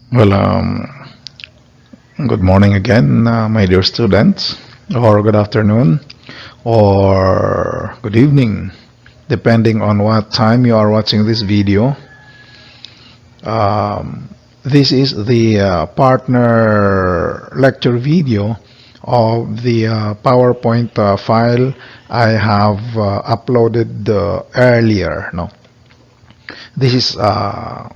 Well, good morning again, my dear students, or good afternoon, or good evening, depending on what time you are watching this video. This is the partner lecture video of the PowerPoint file I have uploaded earlier. No, this is uh,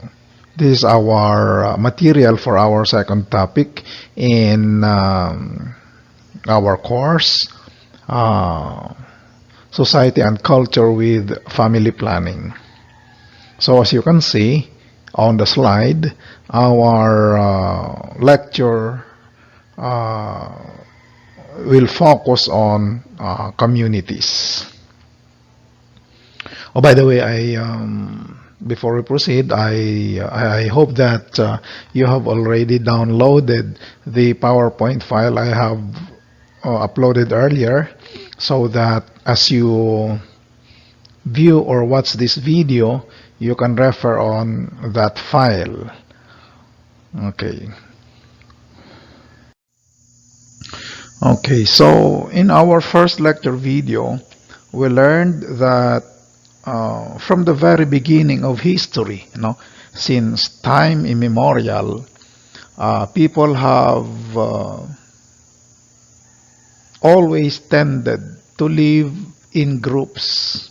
this is our material for our second topic in our course, uh, Society and Culture with Family Planning. So as you can see on the slide, our lecture uh, will focus on communities. Oh, by the way, before we proceed, I hope that you have already downloaded the PowerPoint file I have uploaded earlier, so that as you view or watch this video, you can refer on that file. Okay. Okay, so in our first lecture video, we learned that from the very beginning of history, since time immemorial, people have always tended to live in groups.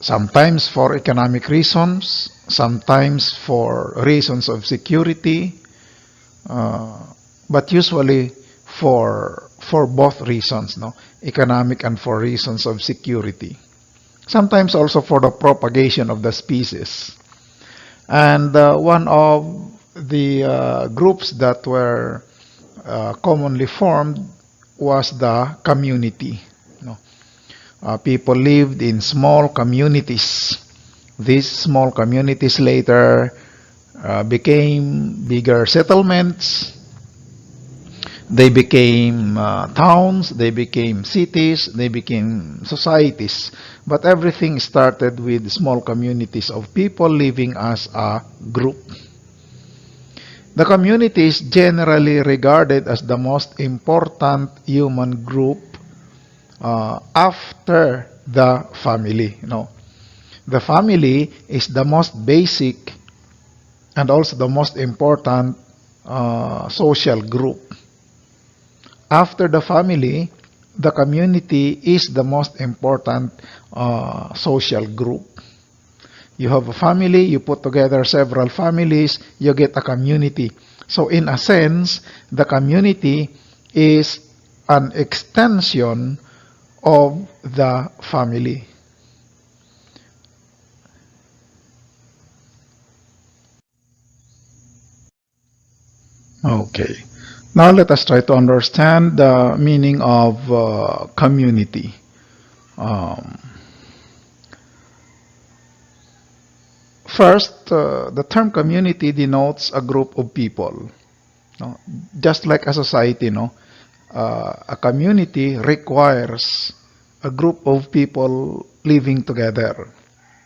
Sometimes for economic reasons, sometimes for reasons of security, but usually for both reasons, economic and for reasons of security. Sometimes also for the propagation of the species. And one of the groups that were commonly formed was the community. People lived in small communities. These small communities later became bigger settlements. They became towns, they became cities, they became societies. But everything started with small communities of people living as a group. The community is generally regarded as the most important human group after the family. The family is the most basic and also the most important social group. After the family, the community is the most important social group. You have a family, you put together several families, you get a community. So in a sense, the community is an extension of the family. Okay. Now let us try to understand the meaning of community. First, the term community denotes a group of people. Just like a society, a community requires a group of people living together.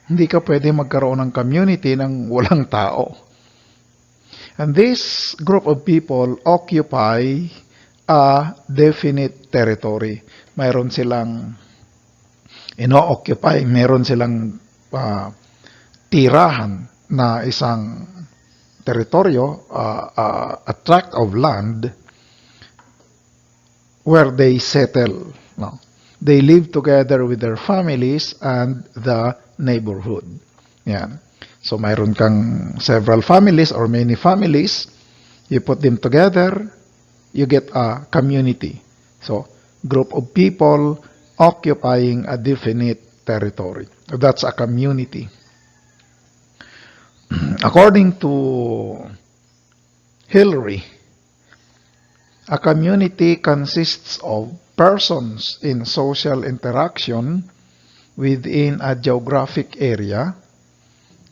Hindi ka pwede magkaroon ng community ng walang tao. And this group of people occupy a definite territory. Mayroon silang ino-occupy, mayroon silang tirahan na isang teritoryo, a tract of land where they settle. They live together with their families and the neighborhood. Yan. So mayroon kang several families or many families, you put them together, you get a community. So group of people occupying a definite territory. That's a community. According to Hillary, a community consists of persons in social interaction within a geographic area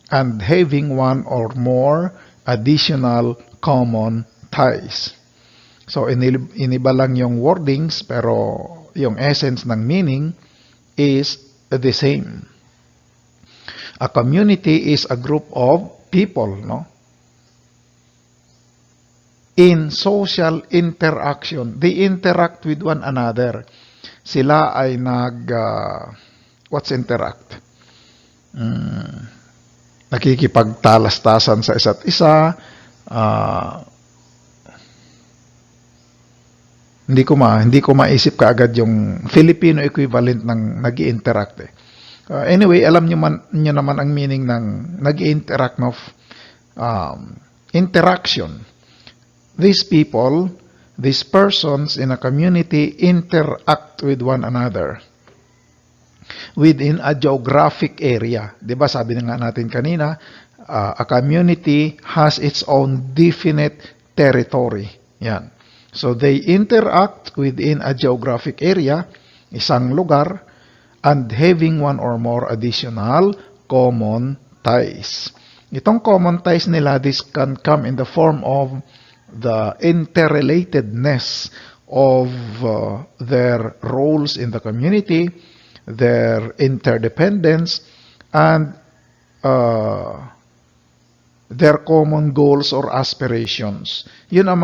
and having one or more additional common ties. So iniba lang yung wordings, pero yung essence ng meaning is the same. A community is a group of people, no? In social interaction. They interact with one another. Sila ay what's interact? Nakikipagtalastasan sa isa't isa. Hindi ko maisip kaagad yung Filipino equivalent ng nag-i-interact eh. Anyway, alam niyo naman ang meaning ng nag-i-interact of interaction. These people, these persons in a community interact with one another within a geographic area. 'Di ba sabi na nga natin kanina, a community has its own definite territory. Yan. So they interact within a geographic area, isang lugar, and having one or more additional common ties. Itong common ties nila, this can come in the form of the interrelatedness of their roles in the community, their interdependence, and their common goals or aspirations. Yun ang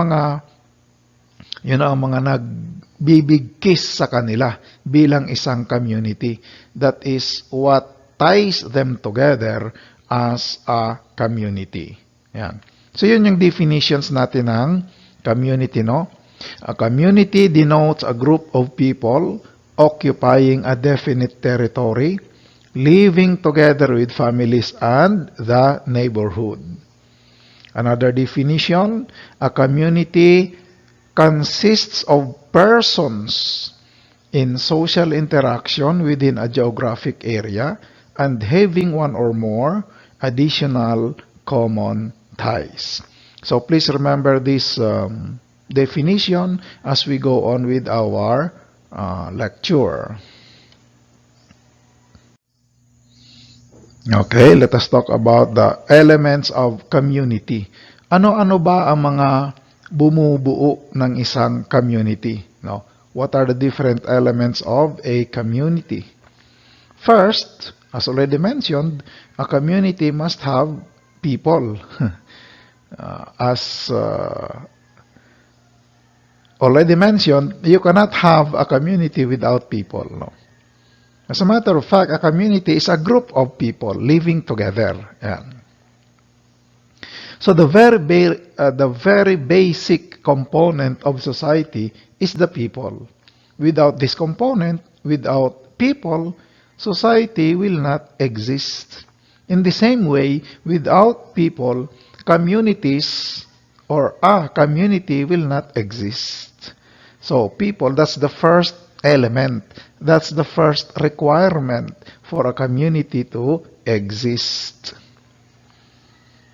mga nagbibigkis sa kanila bilang isang community. That is what ties them together as a community. Yan. So yun yung definitions natin ng community, no? A community denotes a group of people occupying a definite territory, living together with families and the neighborhood. Another definition, a community consists of persons in social interaction within a geographic area and having one or more additional common ties. So please remember this definition as we go on with our lecture. Okay, let us talk about the elements of community. Ano-ano ba ang mga bumubuo ng isang community? No? What are the different elements of a community? First, as already mentioned, a community must have people. As already mentioned, you cannot have a community without people. No? As a matter of fact, a community is a group of people living together. Yan. So the very basic component of society is the people. Without this component, without people, society will not exist. In the same way, without people, communities or a community will not exist. So people, that's the first element. That's the first requirement for a community to exist.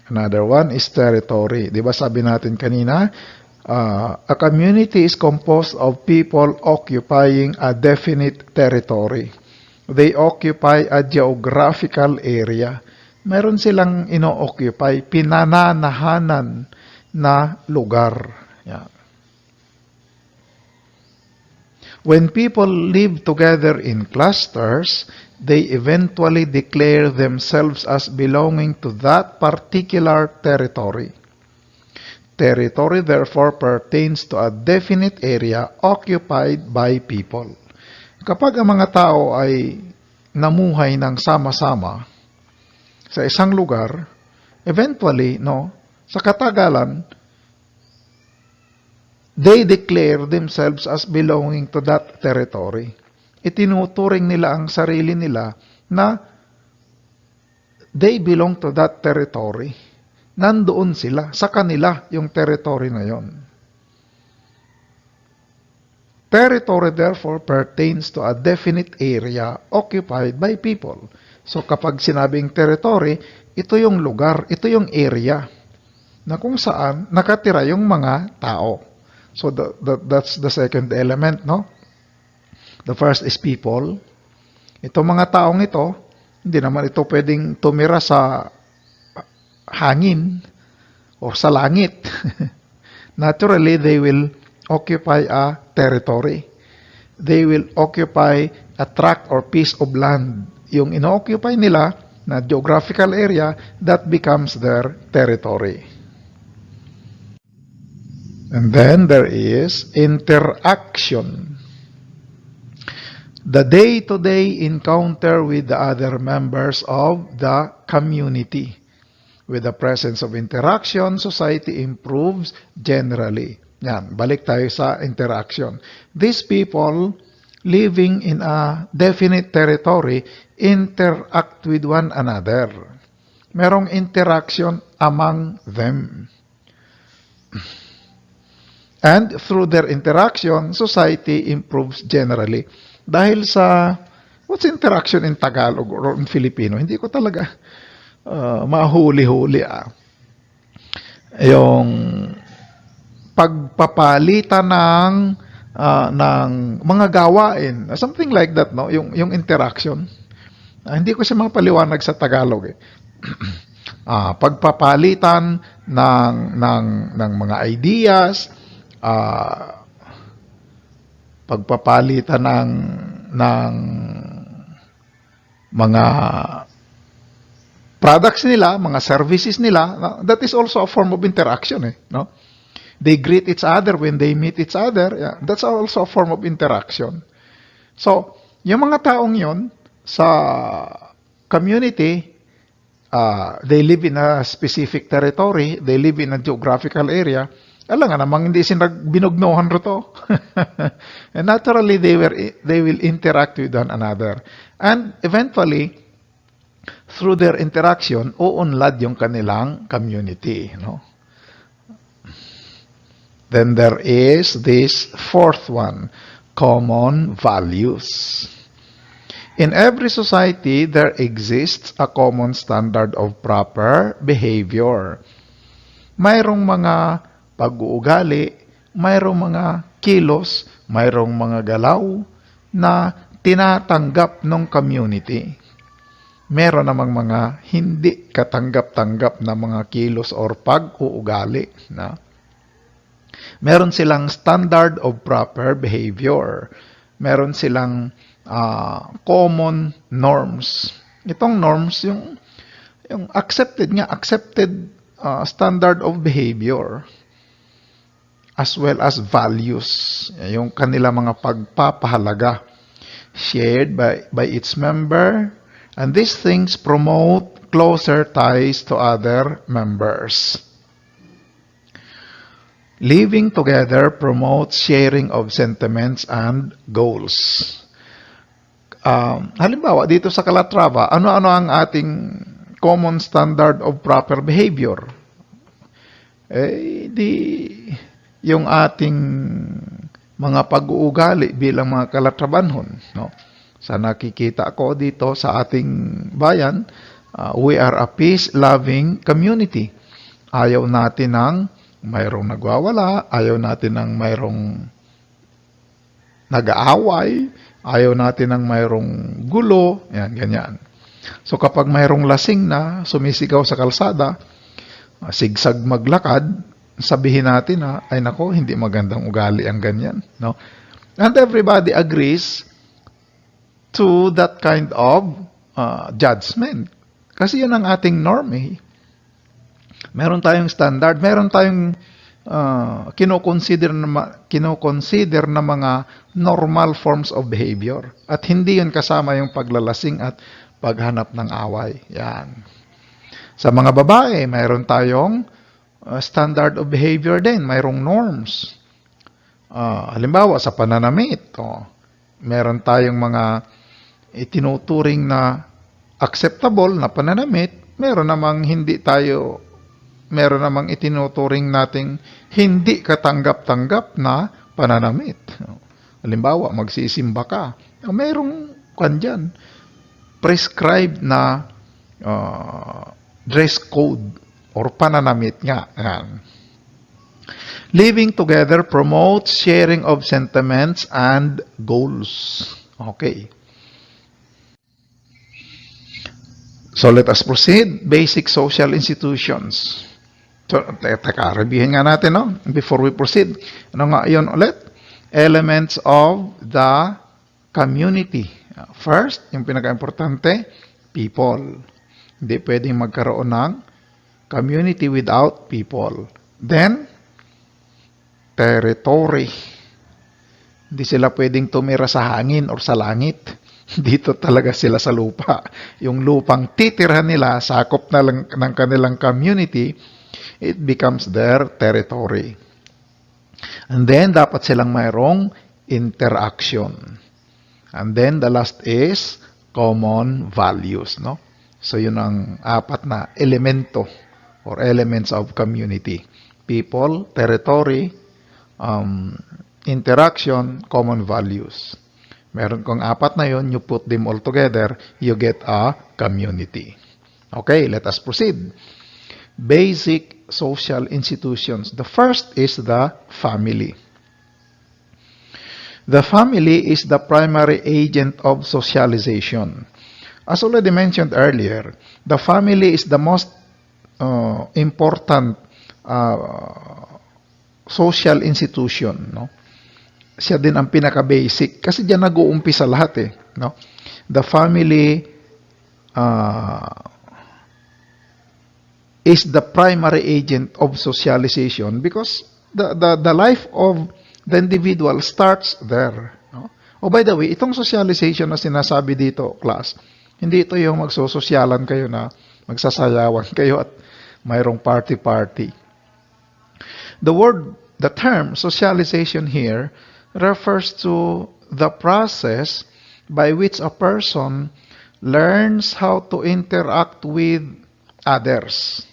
Another one is territory. Di ba sabi natin kanina, a community is composed of people occupying a definite territory. They occupy a geographical area. Meron silang ino-occupy, pinananahanan na lugar. Yeah. When people live together in clusters, they eventually declare themselves as belonging to that particular territory. Territory therefore pertains to a definite area occupied by people. Kapag ang mga tao ay namuhay ng sama-sama sa isang lugar, eventually, sa katagalan, they declare themselves as belonging to that territory. Itinuturing nila ang sarili nila na they belong to that territory. Nandoon sila, sa kanila yung territory na yon. Territory therefore pertains to a definite area occupied by people. So kapag sinabing territory, ito yung lugar, ito yung area na kung saan nakatira yung mga tao. So that's the second element, no? The first is people. Itong mga taong ito, hindi naman ito pwedeng tumira sa hangin o sa langit. Naturally, they will occupy a territory. They will occupy a tract or piece of land. Yung ino-occupy nila na geographical area, that becomes their territory. And then there is interaction. The day-to-day encounter with the other members of the community. With the presence of interaction, society improves generally. Yan, balik tayo sa interaction. These people living in a definite territory interact with one another. Merong interaction among them. And through their interaction, society improves generally. Dahil sa, what's interaction in Tagalog or in Filipino? Hindi ko talaga mahuli-huli. Yung pagpapalitan ng mga gawain. Something like that, no? Yung interaction. Hindi ko siya mapaliwanag sa Tagalog. Pagpapalitan ng mga ideas, pagpapalitan ng mga products nila, mga services nila, that is also a form of interaction, no? They greet each other when they meet each other. Yeah, that's also a form of interaction. So, yung mga taong yon sa community, they live in a specific territory, they live in a geographical area. Alam nga namang hindi sila binugnuhan rito. And naturally, they will interact with one another. And eventually, through their interaction, uunlad yung kanilang community. No? Then there is this fourth one, common values. In every society, there exists a common standard of proper behavior. Mayroong mga pag-uugali, mayroong mga kilos, mayroong mga galaw na tinatanggap ng community. Meron namang mga hindi katanggap-tanggap na mga kilos or pag-uugali. Na? Meron silang standard of proper behavior. Meron silang common norms. Itong norms, yung accepted standard of behavior, as well as values, yung kanila mga pagpapahalaga, shared by its member, and these things promote closer ties to other members. Living together promotes sharing of sentiments and goals. Halimbawa, dito sa Calatrava, ano-ano ang ating common standard of proper behavior? Yung ating mga pag-uugali bilang mga Calatravanhon. No? Sa nakikita ko dito sa ating bayan, we are a peace-loving community. Ayaw natin ng mayroong nagwawala, ayaw natin ng mayroong nag-aaway, ayaw natin ng mayroong gulo, yan, ganyan. So kapag mayroong lasing na sumisigaw sa kalsada, sigsag maglakad, sabihin natin na, ay nako, hindi magandang ugali ang ganyan. No? And everybody agrees to that kind of judgment. Kasi yun ang ating norm. Meron tayong standard, meron tayong kinoconsider na mga normal forms of behavior. At hindi yun kasama yung paglalasing at paghanap ng away. Yan. Sa mga babae, mayroon tayong standard of behavior din, mayroong norms. Halimbawa, sa pananamit, meron tayong mga itinuturing na acceptable na pananamit, meron namang itinuturing nating hindi katanggap-tanggap na pananamit. Halimbawa, magsisimba ka. Merong dyan, prescribed na dress code or pananamit nga. Yan. Living together promotes sharing of sentiments and goals. Okay. So let us proceed. Basic social institutions. So, reviewin nga natin, no? Before we proceed. Ano nga yun ulit? Elements of the community. First, yung pinaka-importante, people. Hindi pwedeng magkaroon ng community without people. Then, territory. Hindi sila pwedeng tumira sa hangin or sa langit. Dito talaga sila sa lupa. Yung lupang titirhan nila, sakop na lang ng kanilang community, it becomes their territory. And then, dapat silang mayroong interaction. And then, the last is common values. No? So, yun ang apat na elemento or elements of community. People, territory, interaction, common values. Meron kong apat na yun, you put them all together, you get a community. Okay, let us proceed. Basic social institutions. The first is the family. The family is the primary agent of socialization. As already mentioned earlier, the family is the most important social institution, no? Siya din ang pinaka-basic kasi diyan nag-uumpisa lahat eh, no? The family is the primary agent of socialization because the life of the individual starts there, no? Oh, by the way, itong socialization na sinasabi dito, class, hindi ito yung magsososyalan kayo na magsasayawan kayo at mayroong party-party. The term socialization here refers to the process by which a person learns how to interact with others.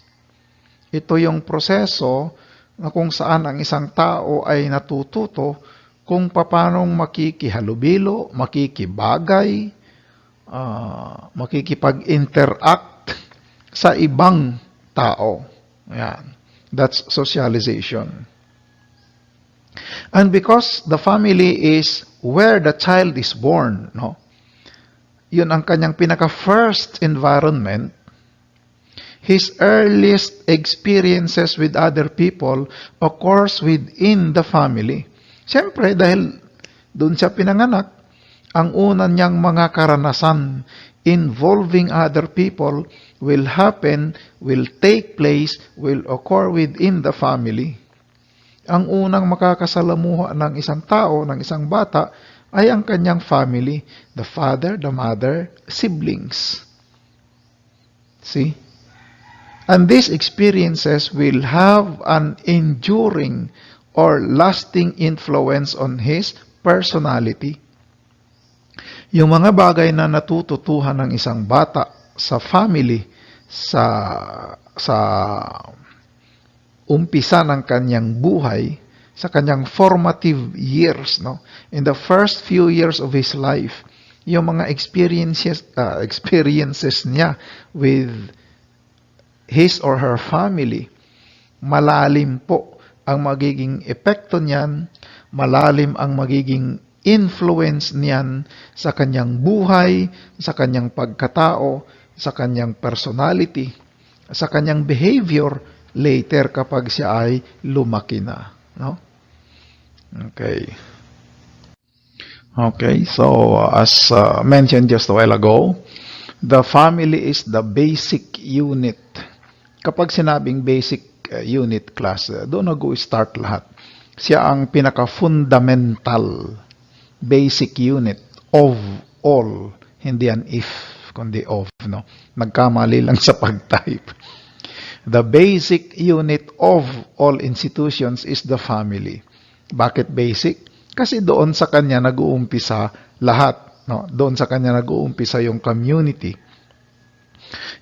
Ito yung proseso na kung saan ang isang tao ay natututo kung paanong makikihalubilo, makikibagay, makikipag-interact sa ibang tao. Yan. That's socialization. And because the family is where the child is born, no? Yun ang kanyang pinaka-first environment. His earliest experiences with other people occurs within the family. Siyempre, dahil doon siya pinanganak, ang una niyang mga karanasan involving other people will happen, will take place, will occur within the family. Ang unang makakasalamuha ng isang tao, ng isang bata, ay ang kanyang family. The father, the mother, siblings. See? And these experiences will have an enduring or lasting influence on his personality. Yung mga bagay na natututuhan ng isang bata sa family, sa umpisa ng kanyang buhay, sa kanyang formative years, no? In the first few years of his life, yung mga experiences niya with his or her family, malalim po ang magiging epekto niyan, malalim ang magiging influence niyan sa kanyang buhay, sa kanyang pagkatao, sa kanyang personality, sa kanyang behavior later kapag siya ay lumaki na, no? Okay, so as mentioned just a while ago, the family is the basic unit. Kapag sinabing basic unit, class, doon nag-start lahat. Siya ang pinaka-fundamental basic unit of all. Hindi yan if, kundi of, no? Nagkamali lang sa pag-type. The basic unit of all institutions is the family. Bakit basic? Kasi doon sa kanya nag-uumpisa lahat, no? Doon sa kanya nag-uumpisa yung community.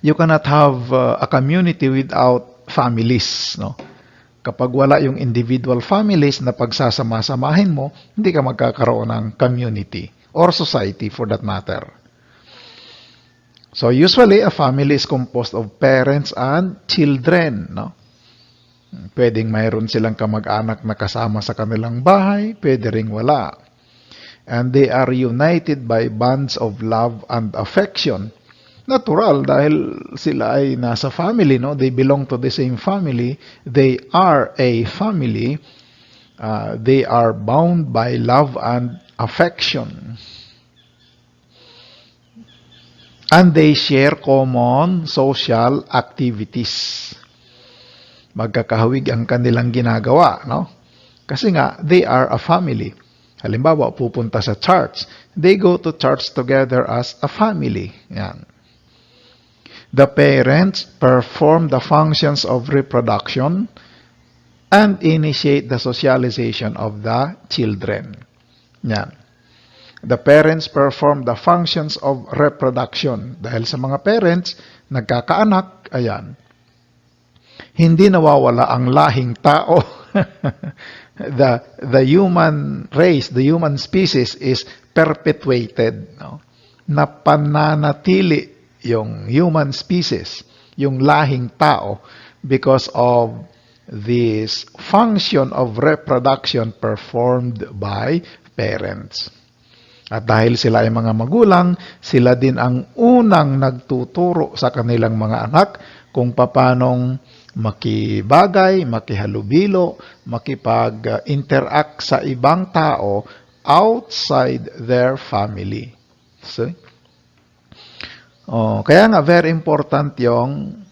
You cannot have a community without families, no? Kapag wala yung individual families na pagsasama-samahin mo, hindi ka magkakaroon ng community or society for that matter. So usually, a family is composed of parents and children, no? Pwedeng mayroon silang kamag-anak na kasama sa kanilang bahay, pwede ring wala. And they are united by bonds of love and affection. Natural, dahil sila ay nasa family, no? They belong to the same family. They are a family. They are bound by love and affection. And they share common social activities. Magkakahawig ang kanilang ginagawa, no? Kasi nga, they are a family. Halimbawa, pupunta sa church. They go to church together as a family. Yan. The parents perform the functions of reproduction and initiate the socialization of the children. Yan. The parents perform the functions of reproduction. Dahil sa mga parents, nagkakaanak, ayan, hindi nawawala ang lahing tao. The human race, the human species is perpetuated. No? Napananatili yung human species, yung lahing tao, because of this function of reproduction performed by parents. At dahil sila ay mga magulang, sila din ang unang nagtuturo sa kanilang mga anak kung paanong makibagay, makihalubilo, makipag-interact sa ibang tao outside their family. See? Kaya nga very important yung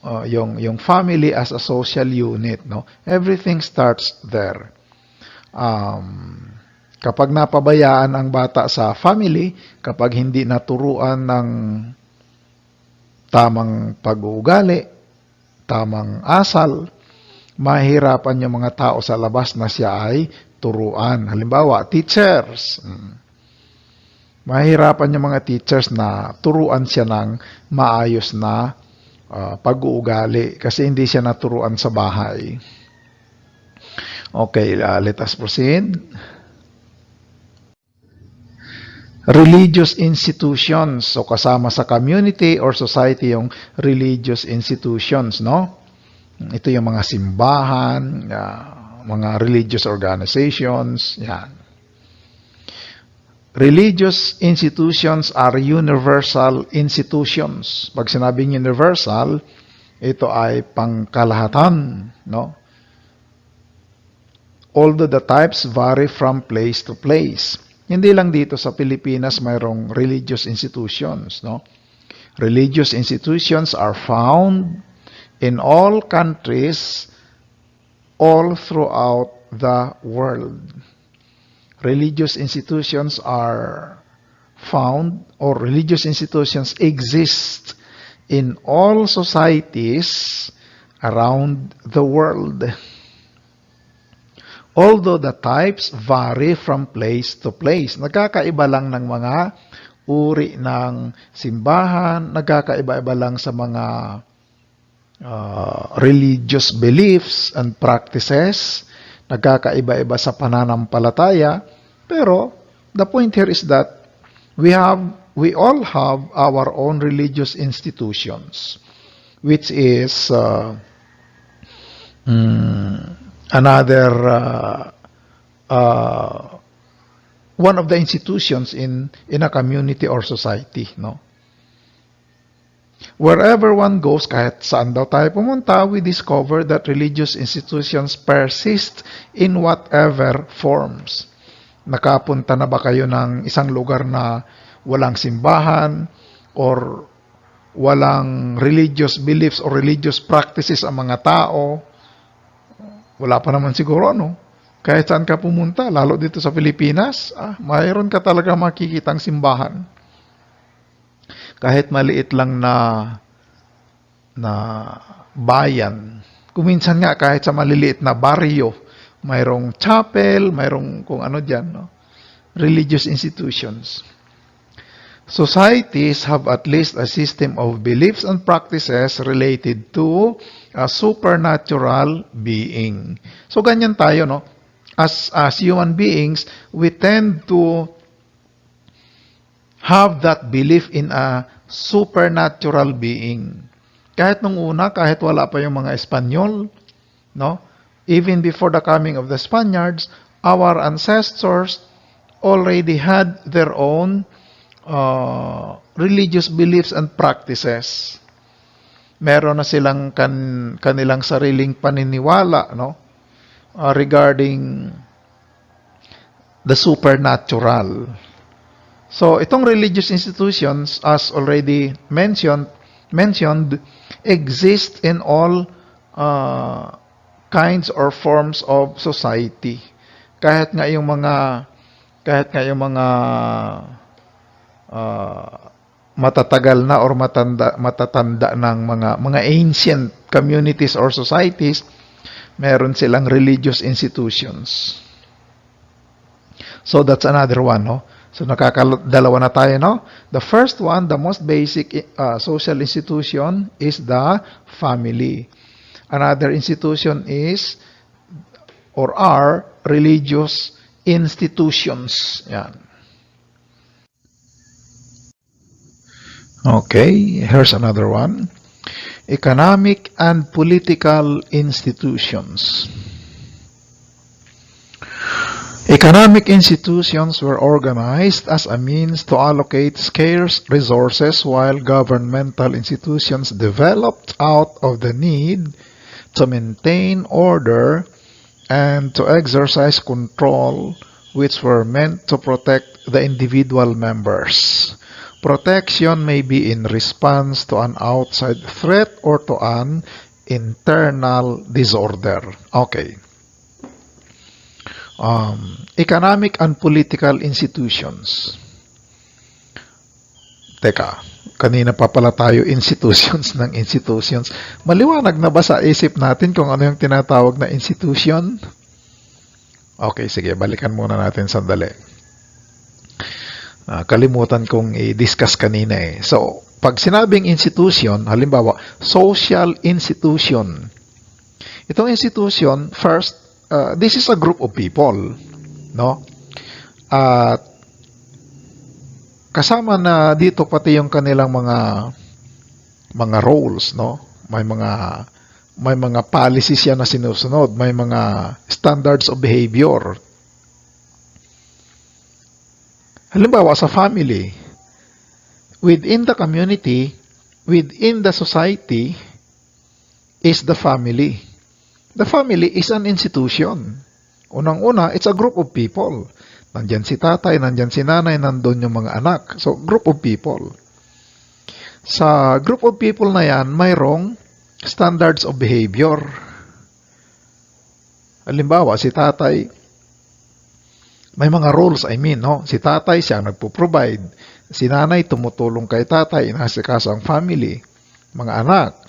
family as a social unit, no? Everything starts there. Kapag napabayaan ang bata sa family, kapag hindi naturuan ng tamang pag-uugali, tamang asal, mahirapan yung mga tao sa labas na siya ay turuan. Halimbawa, teachers. Mahirapan yung mga teachers na turuan siya ng maayos na pag-uugali kasi hindi siya naturuan sa bahay. Okay, let us proceed. Religious institutions. So kasama sa community or society yung religious institutions, no? Ito yung mga simbahan, mga religious organizations, yan. Religious institutions are universal institutions. Pag sinabing universal, ito ay pangkalahatan, no? Although the types vary from place to place. Hindi lang dito sa Pilipinas mayroong religious institutions, no? Religious institutions are found in all countries all throughout the world. Religious institutions are found, or religious institutions exist in all societies around the world. Although the types vary from place to place. Nagkakaiba lang ng mga uri ng simbahan, nagkakaiba-iba lang sa mga religious beliefs and practices, nagkakaiba-iba sa pananampalataya, pero the point here is that we all have our own religious institutions, which is another one of the institutions in a community or society, no? Wherever one goes, kahit saan daw tayo pumunta, we discover that religious institutions persist in whatever forms. Nakapunta na ba kayo ng isang lugar na walang simbahan or walang religious beliefs or religious practices ang mga tao? Wala pa naman siguro, no? Kahit saan ka pumunta, lalo dito sa Pilipinas, mayroon ka talaga makikitang simbahan. Kahit maliit lang na bayan. Kuminsan nga kahit sa maliliit na baryo, mayroong chapel, mayroong kung ano dyan, no? Religious institutions. Societies have at least a system of beliefs and practices related to a supernatural being. So ganyan tayo, no? As human beings, we tend to have that belief in a supernatural being. Kahit nung una, kahit wala pa yung mga Espanyol, no? Even before the coming of the Spaniards, our ancestors already had their own religious beliefs and practices. Meron na silang kanilang sariling paniniwala, no? Regarding the supernatural. So, itong religious institutions, as already mentioned, exist in all kinds or forms of society. Kahit nga yung mga matatagal na or matatanda ng mga ancient communities or societies, meron silang religious institutions. So that's another one, no? So nakakadalawa na tayo, no? The first one, the most basic social institution is the family. Another institution is or are religious institutions. Yan. Okay, here's another one. Economic and political institutions. Economic institutions were organized as a means to allocate scarce resources, while governmental institutions developed out of the need to maintain order and to exercise control, which were meant to protect the individual members. Protection may be in response to an outside threat or to an internal disorder. Okay. Economic and political institutions. Teka, kanina pa pala tayo institutions ng institutions. Maliwanag na ba sa isip natin kung ano yung tinatawag na institution? Okay, sige, balikan muna natin sandali. Kalimutan kong i-discuss kanina eh. So, pag sinabing institution, halimbawa, social institution. Itong institution, first, this is a group of people, no? At kasama na dito pati yung kanilang mga roles, no? May mga policies yan na sinusunod, may mga standards of behavior. Halimbawa sa family, within the community, within the society is the family. The family is an institution. Unang-una, it's a group of people. Nandyan si tatay, nandyan si nanay, nandun yung mga anak. So, group of people. Sa group of people na yan, mayroong standards of behavior. Halimbawa, si tatay, may mga rules, no? Si tatay, siya nagpo-provide. Si nanay, tumutulong kay tatay, inasikaso ang family. Mga anak.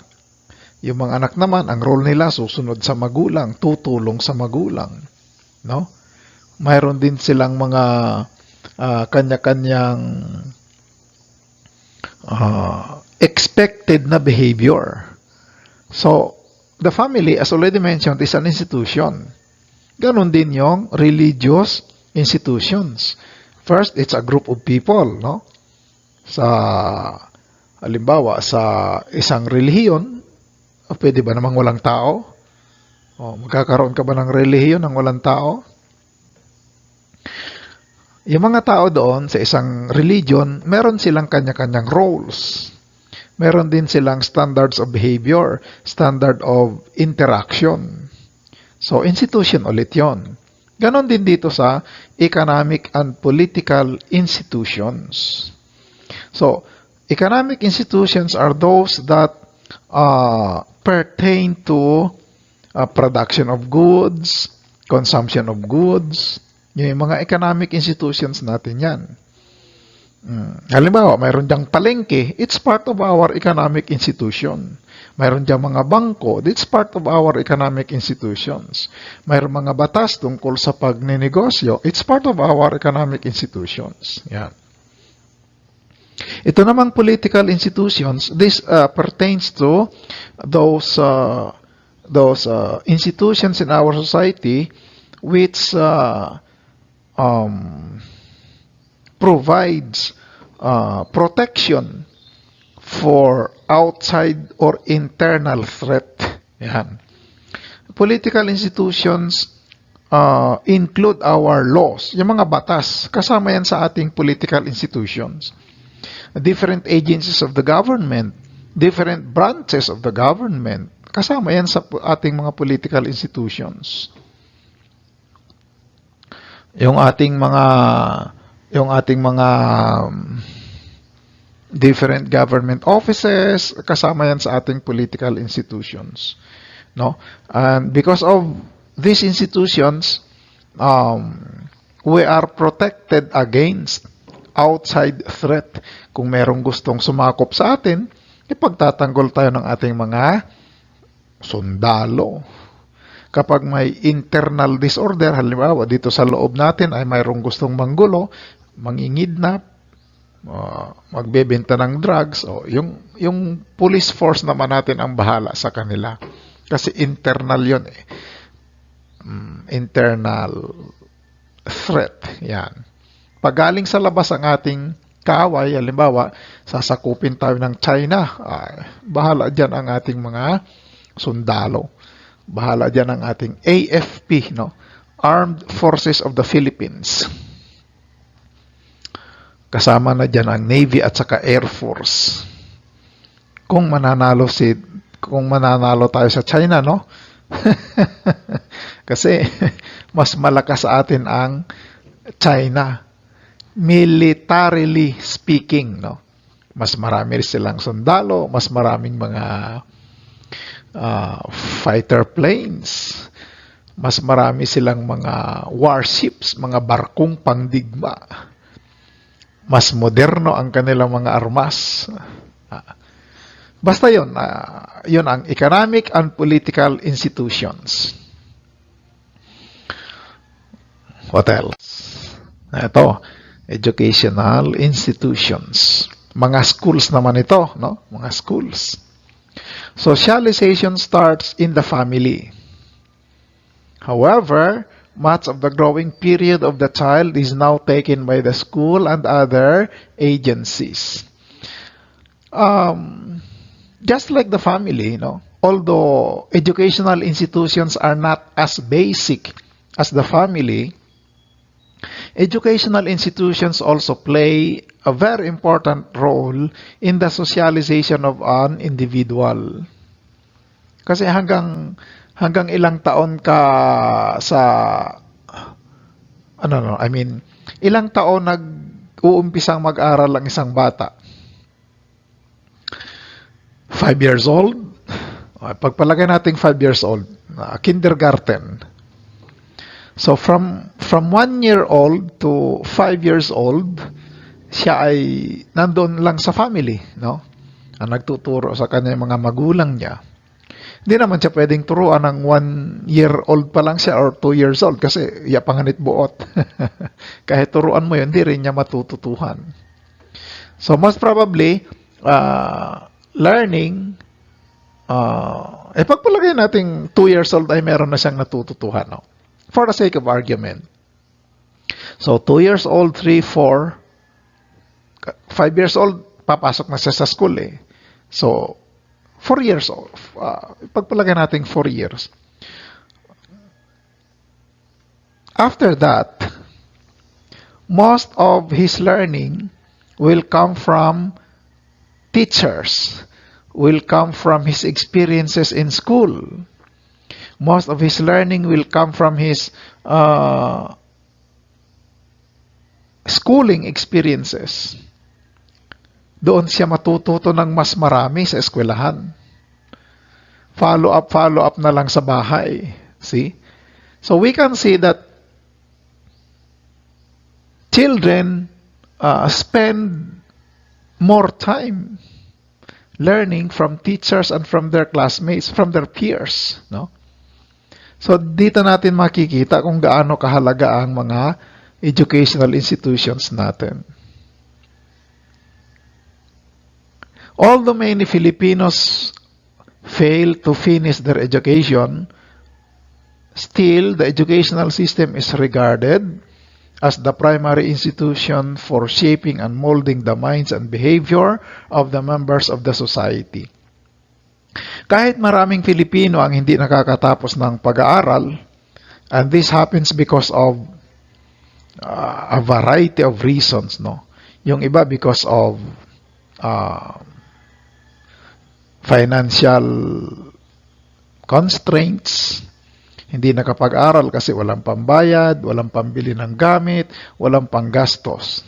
Yung mga anak naman, ang role nila, susunod sa magulang, tutulong sa magulang. No? Mayroon din silang mga kanya-kanyang expected na behavior. So, the family, as already mentioned, is an institution. Ganon din yung religious institutions. First, it's a group of people, no? Halimbawa, sa isang relihiyon, pwede ba namang walang tao? Magkakaroon ka ba ng relihiyon ng walang tao? Yung mga tao doon sa isang religion, meron silang kanya-kanyang roles. Meron din silang standards of behavior, standard of interaction. So, institution ulit yon. Ganon din dito sa economic and political institutions. So, economic institutions are those that pertain to production of goods, consumption of goods. Yung mga economic institutions natin yan. Halimbawa, mayroon diyang palengke, it's part of our economic institution. Mayroon diyang mga bangko, it's part of our economic institutions. Mayroon mga batas tungkol sa pagninegosyo, it's part of our economic institutions. Yan. Ito namang political institutions, this pertains to those institutions in our society which provides protection for outside or internal threat. Yan. Political institutions include our laws, yung mga batas, kasama yan sa ating political institutions. Different agencies of the government, different branches of the government, kasama yan sa ating mga political institutions. Yung ating mga yung ating mga different government offices, kasama yan sa ating political institutions. No? And because of these institutions, we are protected against outside threat. Kung merong gustong sumakop sa atin, ipagtatanggol tayo ng ating mga sundalo. Kapag may internal disorder, halimbawa dito sa loob natin ay mayroong gustong manggulo, mangingidnap, magbebenta ng drugs, yung police force naman natin ang bahala sa kanila. Kasi internal yun eh. Internal threat. Yan. Pag galing sa labas ang ating kaaway, halimbawa, sasakupin tayo ng China, bahala dyan ang ating mga sundalo. Bahala dyan ang ating AFP, no? Armed Forces of the Philippines. Kasama na dyan ang Navy at saka Air Force. Kung mananalo tayo sa China, no? Kasi mas malakas sa atin ang China. Militarily speaking, no? Mas marami silang sundalo, mas maraming mga fighter planes, mas marami silang mga warships, mga barkong pangdigma. Mas moderno ang kanilang mga armas. Basta yun, yun ang economic and political institutions. What else? Ito, educational institutions. Mga schools naman ito, no? Mga schools. Socialization starts in the family. However, much of the growing period of the child is now taken by the school and other agencies. Just like the family, although educational institutions are not as basic as the family, educational institutions also play a very important role in the socialization of an individual. Kasi hanggang ilang taon ka ilang taon nag-uumpisang mag-aral ang isang bata? 5 years old? Pagpalagay natin 5 years old, kindergarten. So from 1 year old to 5 years old, siya ay nandoon lang sa family, no? Ang nagtuturo sa kanya mga magulang niya. Hindi naman siya pwedeng turuan ng 1 year old pa lang siya or 2 years old kasi panganit buot. Kahit turuan mo yun, hindi rin niya matututuhan. So most probably, learning, pagpalagay natin 2 years old ay meron na siyang natututuhan, no? For the sake of argument. So 2 years old, 3, 4, 5 years old, papasok na siya sa school eh. So 4 years old, pagpalagay natin 4 years. After that, most of his learning will come from teachers, will come from his experiences in school. Most of his learning will come from his schooling experiences. Doon siya matututo ng mas marami sa eskwelahan. Follow up na lang sa bahay. See? So we can see that children spend more time learning from teachers and from their classmates, from their peers, no? So dito natin makikita kung gaano kahalaga ang mga educational institutions natin. Although many Filipinos fail to finish their education, still the educational system is regarded as the primary institution for shaping and molding the minds and behavior of the members of the society. Kahit maraming Filipino ang hindi nakakatapos ng pag-aaral, and this happens because of a variety of reasons, no? Yung iba because of financial constraints, Hindi nakapag-aral kasi walang pambayad, walang pambili ng gamit, walang panggastos.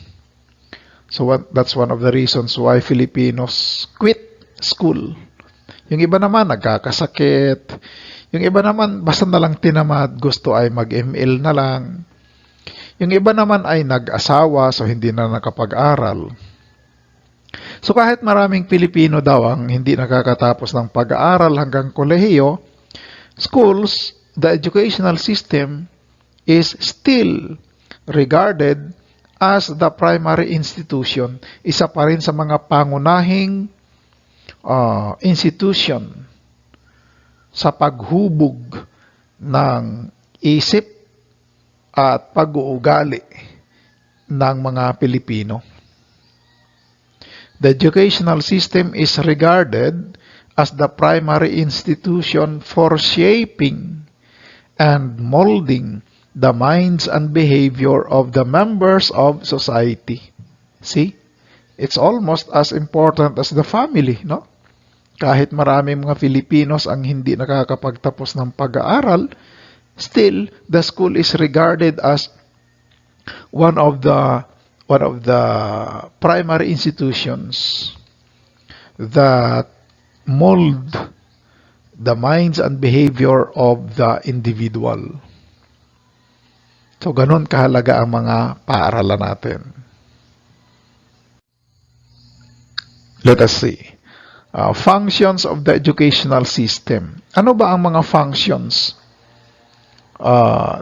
So that's one of the reasons why Filipinos quit school. Yung iba naman nagkakasakit, yung iba naman basta na lang tinamad, gusto ay mag-ML na lang. Yung iba naman ay nag-asawa so hindi na nakapag-aral. So kahit maraming Pilipino daw ang hindi nakakatapos ng pag-aaral hanggang kolehiyo, schools, the educational system is still regarded as the primary institution. Isa pa rin sa mga pangunahing institution sa paghubog ng isip at pag-uugali ng mga Pilipino. The educational system is regarded as the primary institution for shaping and molding the minds and behavior of the members of society. See? It's almost as important as the family, no? Kahit maraming mga Filipinos ang hindi nakakapagtapos ng pag-aaral, still the school is regarded as one of the primary institutions that mold the minds and behavior of the individual. So, ganun kahalaga ang mga paaralan natin. Let us see. Functions of the educational system. Ano ba ang mga functions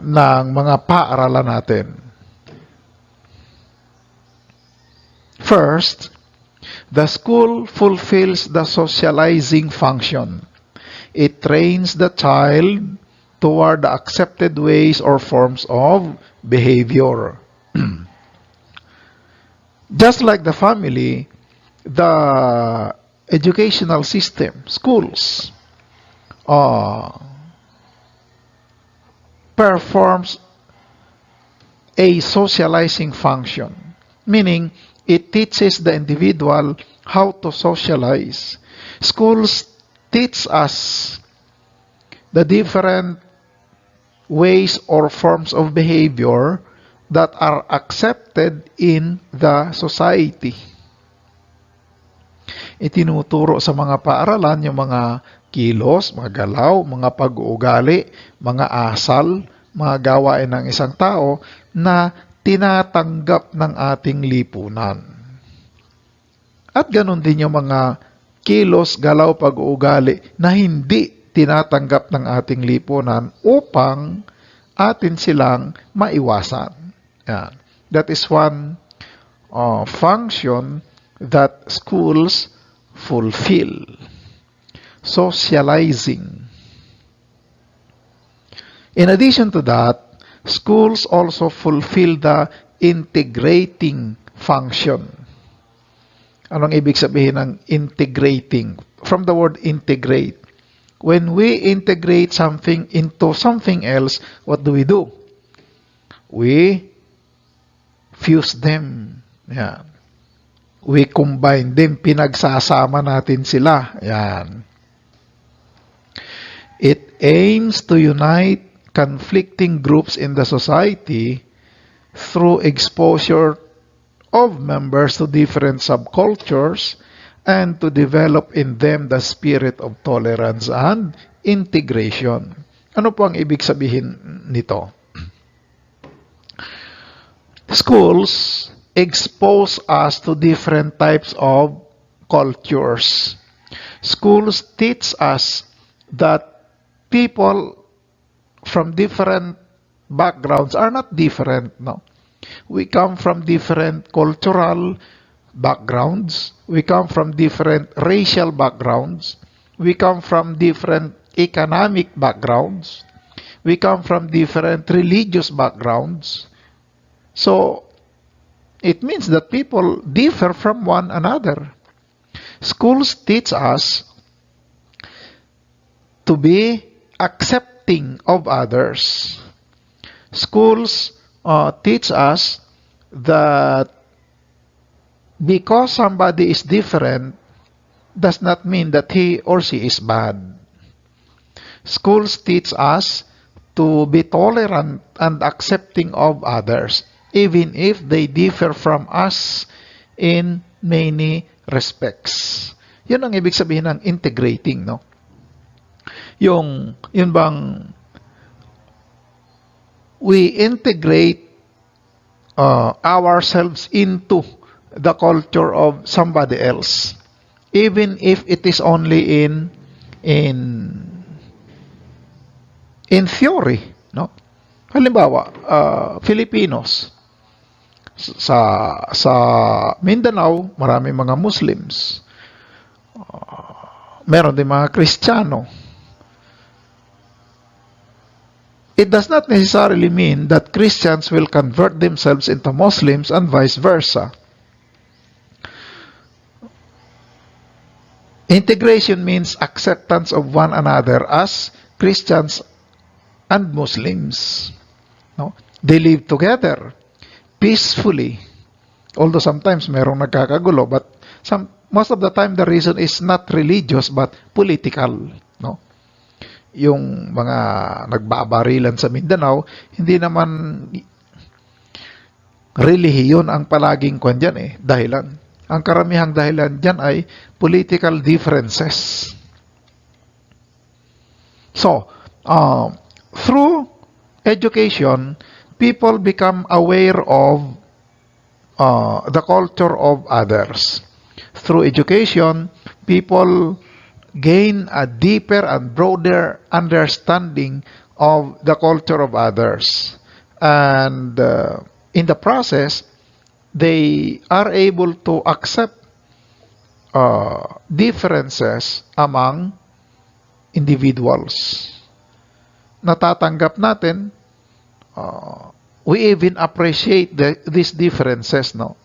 ng mga paaralan natin? First, the school fulfills the socializing function. It trains the child toward the accepted ways or forms of behavior. Just like the family, the educational system, schools, performs a socializing function, meaning it teaches the individual how to socialize. Schools teach us the different ways or forms of behavior that are accepted in the society. Itinuturo sa mga paaralan yung mga kilos, mga galaw, mga pag-uugali, mga asal, mga gawain ng isang tao na tinatanggap ng ating lipunan. At ganun din yung mga kilos, galaw, pag-uugali na hindi tinatanggap ng ating lipunan upang atin silang maiwasan. Yan. That is one function that schools fulfill. Socializing. In addition to that, schools also fulfill the integrating function. Anong ibig sabihin ng integrating? From the word integrate. When we integrate something into something else, what do? We fuse them. Yan. We combine them. Pinagsasama natin sila. Yan. It aims to unite conflicting groups in the society through exposure of members to different subcultures and to develop in them the spirit of tolerance and integration. Ano po ang ibig sabihin nito? Schools expose us to different types of cultures. Schools teach us that people from different backgrounds are not different, no? We come from different cultural backgrounds. We come from different racial backgrounds. We come from different economic backgrounds. We come from different religious backgrounds. So, it means that people differ from one another. Schools teach us to be accepting of others. Schools teach us that because somebody is different does not mean that he or she is bad. Schools teach us to be tolerant and accepting of others, even if they differ from us in many respects. Yun ang ibig sabihin ng integrating, no? Yun bang we integrate ourselves into the culture of somebody else, even if it is only in theory, no? Halimbawa, Filipinos sa Mindanao, marami mga Muslims. Meron din mga Kristiyano. It does not necessarily mean that Christians will convert themselves into Muslims and vice versa. Integration means acceptance of one another as Christians and Muslims. No? They live together peacefully. Although sometimes merong nagkakagulo, but most of the time the reason is not religious but political. No? Yung mga nagbabarilan sa Mindanao, hindi naman relihiyon ang palaging kwan dyan dahilan. Ang karamihang dahilan dyan ay political differences. So, through education, people become aware of the culture of others. Through education, people gain a deeper and broader understanding of the culture of others. And in the process, they are able to accept differences among individuals. Natatanggap natin, we even appreciate these differences, no?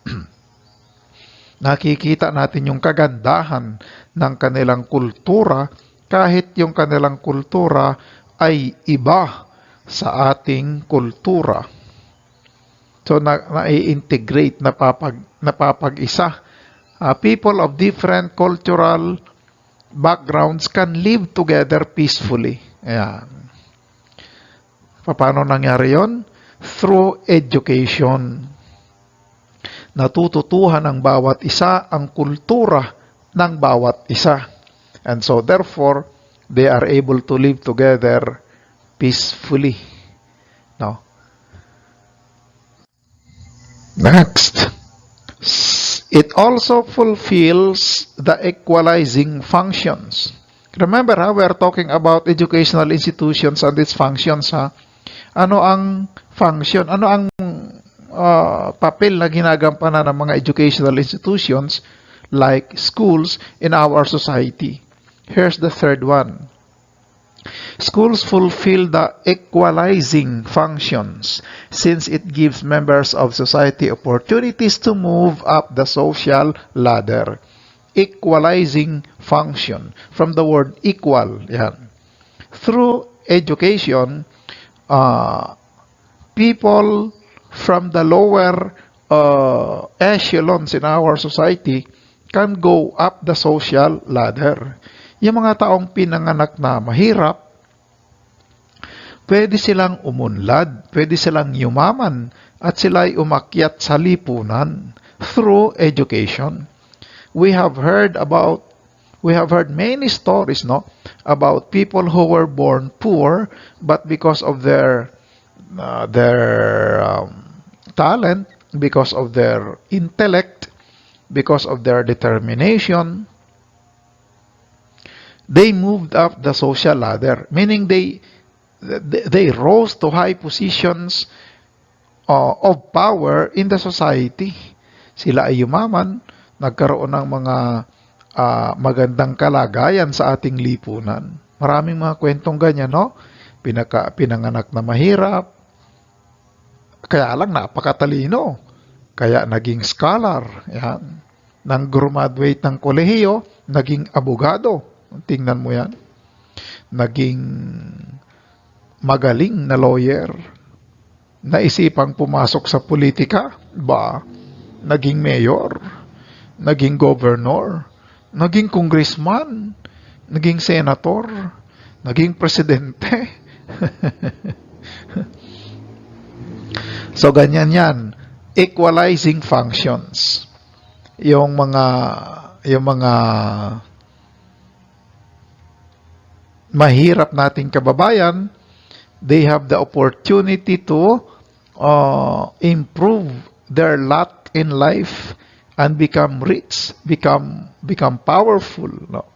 Nakikita natin yung kagandahan ng kanilang kultura kahit yung kanilang kultura ay iba sa ating kultura. So, na-integrate, napapag-isa. People of different cultural backgrounds can live together peacefully. Ayan. Paano nangyari yon? Through education. Natututuhan ng bawat isa ang kultura ng bawat isa. And so, therefore, they are able to live together peacefully. Now, next, it also fulfills the equalizing functions. Remember, we are talking about educational institutions and its functions. Ano ang function? Ano ang papel na ginagampanan ng mga educational institutions like schools in our society? Here's the third one. Schools fulfill the equalizing functions since it gives members of society opportunities to move up the social ladder. Equalizing function. From the word equal. Yan. Through education, people from the lower echelons in our society can go up the social ladder. Yung mga taong pinanganak na mahirap, pwede silang umunlad, pwede silang yumaman, at sila'y umakyat sa lipunan through education. We have heard many stories, no, about people who were born poor, but because of their talent, because of their intellect, because of their determination, they moved up the social ladder, meaning they rose to high positions of power in the society. Sila ay yumaman, nagkaroon ng mga magandang kalagayan sa ating lipunan. Maraming mga kwentong ganyan, no? Pinanganak na mahirap, kaya lang napakatalino, kaya naging scholar. Yan. Nang graduate ng kolehiyo, naging abogado. Tingnan mo yan. Naging magaling na lawyer. Naisipang pumasok sa politika, naging mayor, naging governor, naging congressman, naging senator, naging presidente. So, ganyan yan. Equalizing functions. Yung mga mahirap nating kababayan, they have the opportunity to improve their lot in life and become rich, become powerful, no?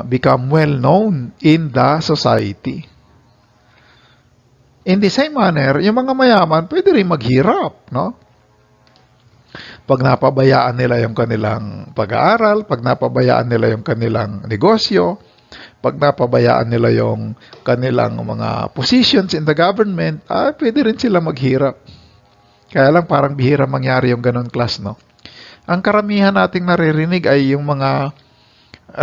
Become well known in the society. In the same manner, yung mga mayaman pwede rin maghirap, no? Pag napabayaan nila yung kanilang pag-aaral, pag napabayaan nila yung kanilang negosyo, pag napabayaan nila yung kanilang mga positions in the government, pwede rin sila maghirap. Kaya lang parang bihira mangyari yung ganun class, no? Ang karamihan nating naririnig ay yung mga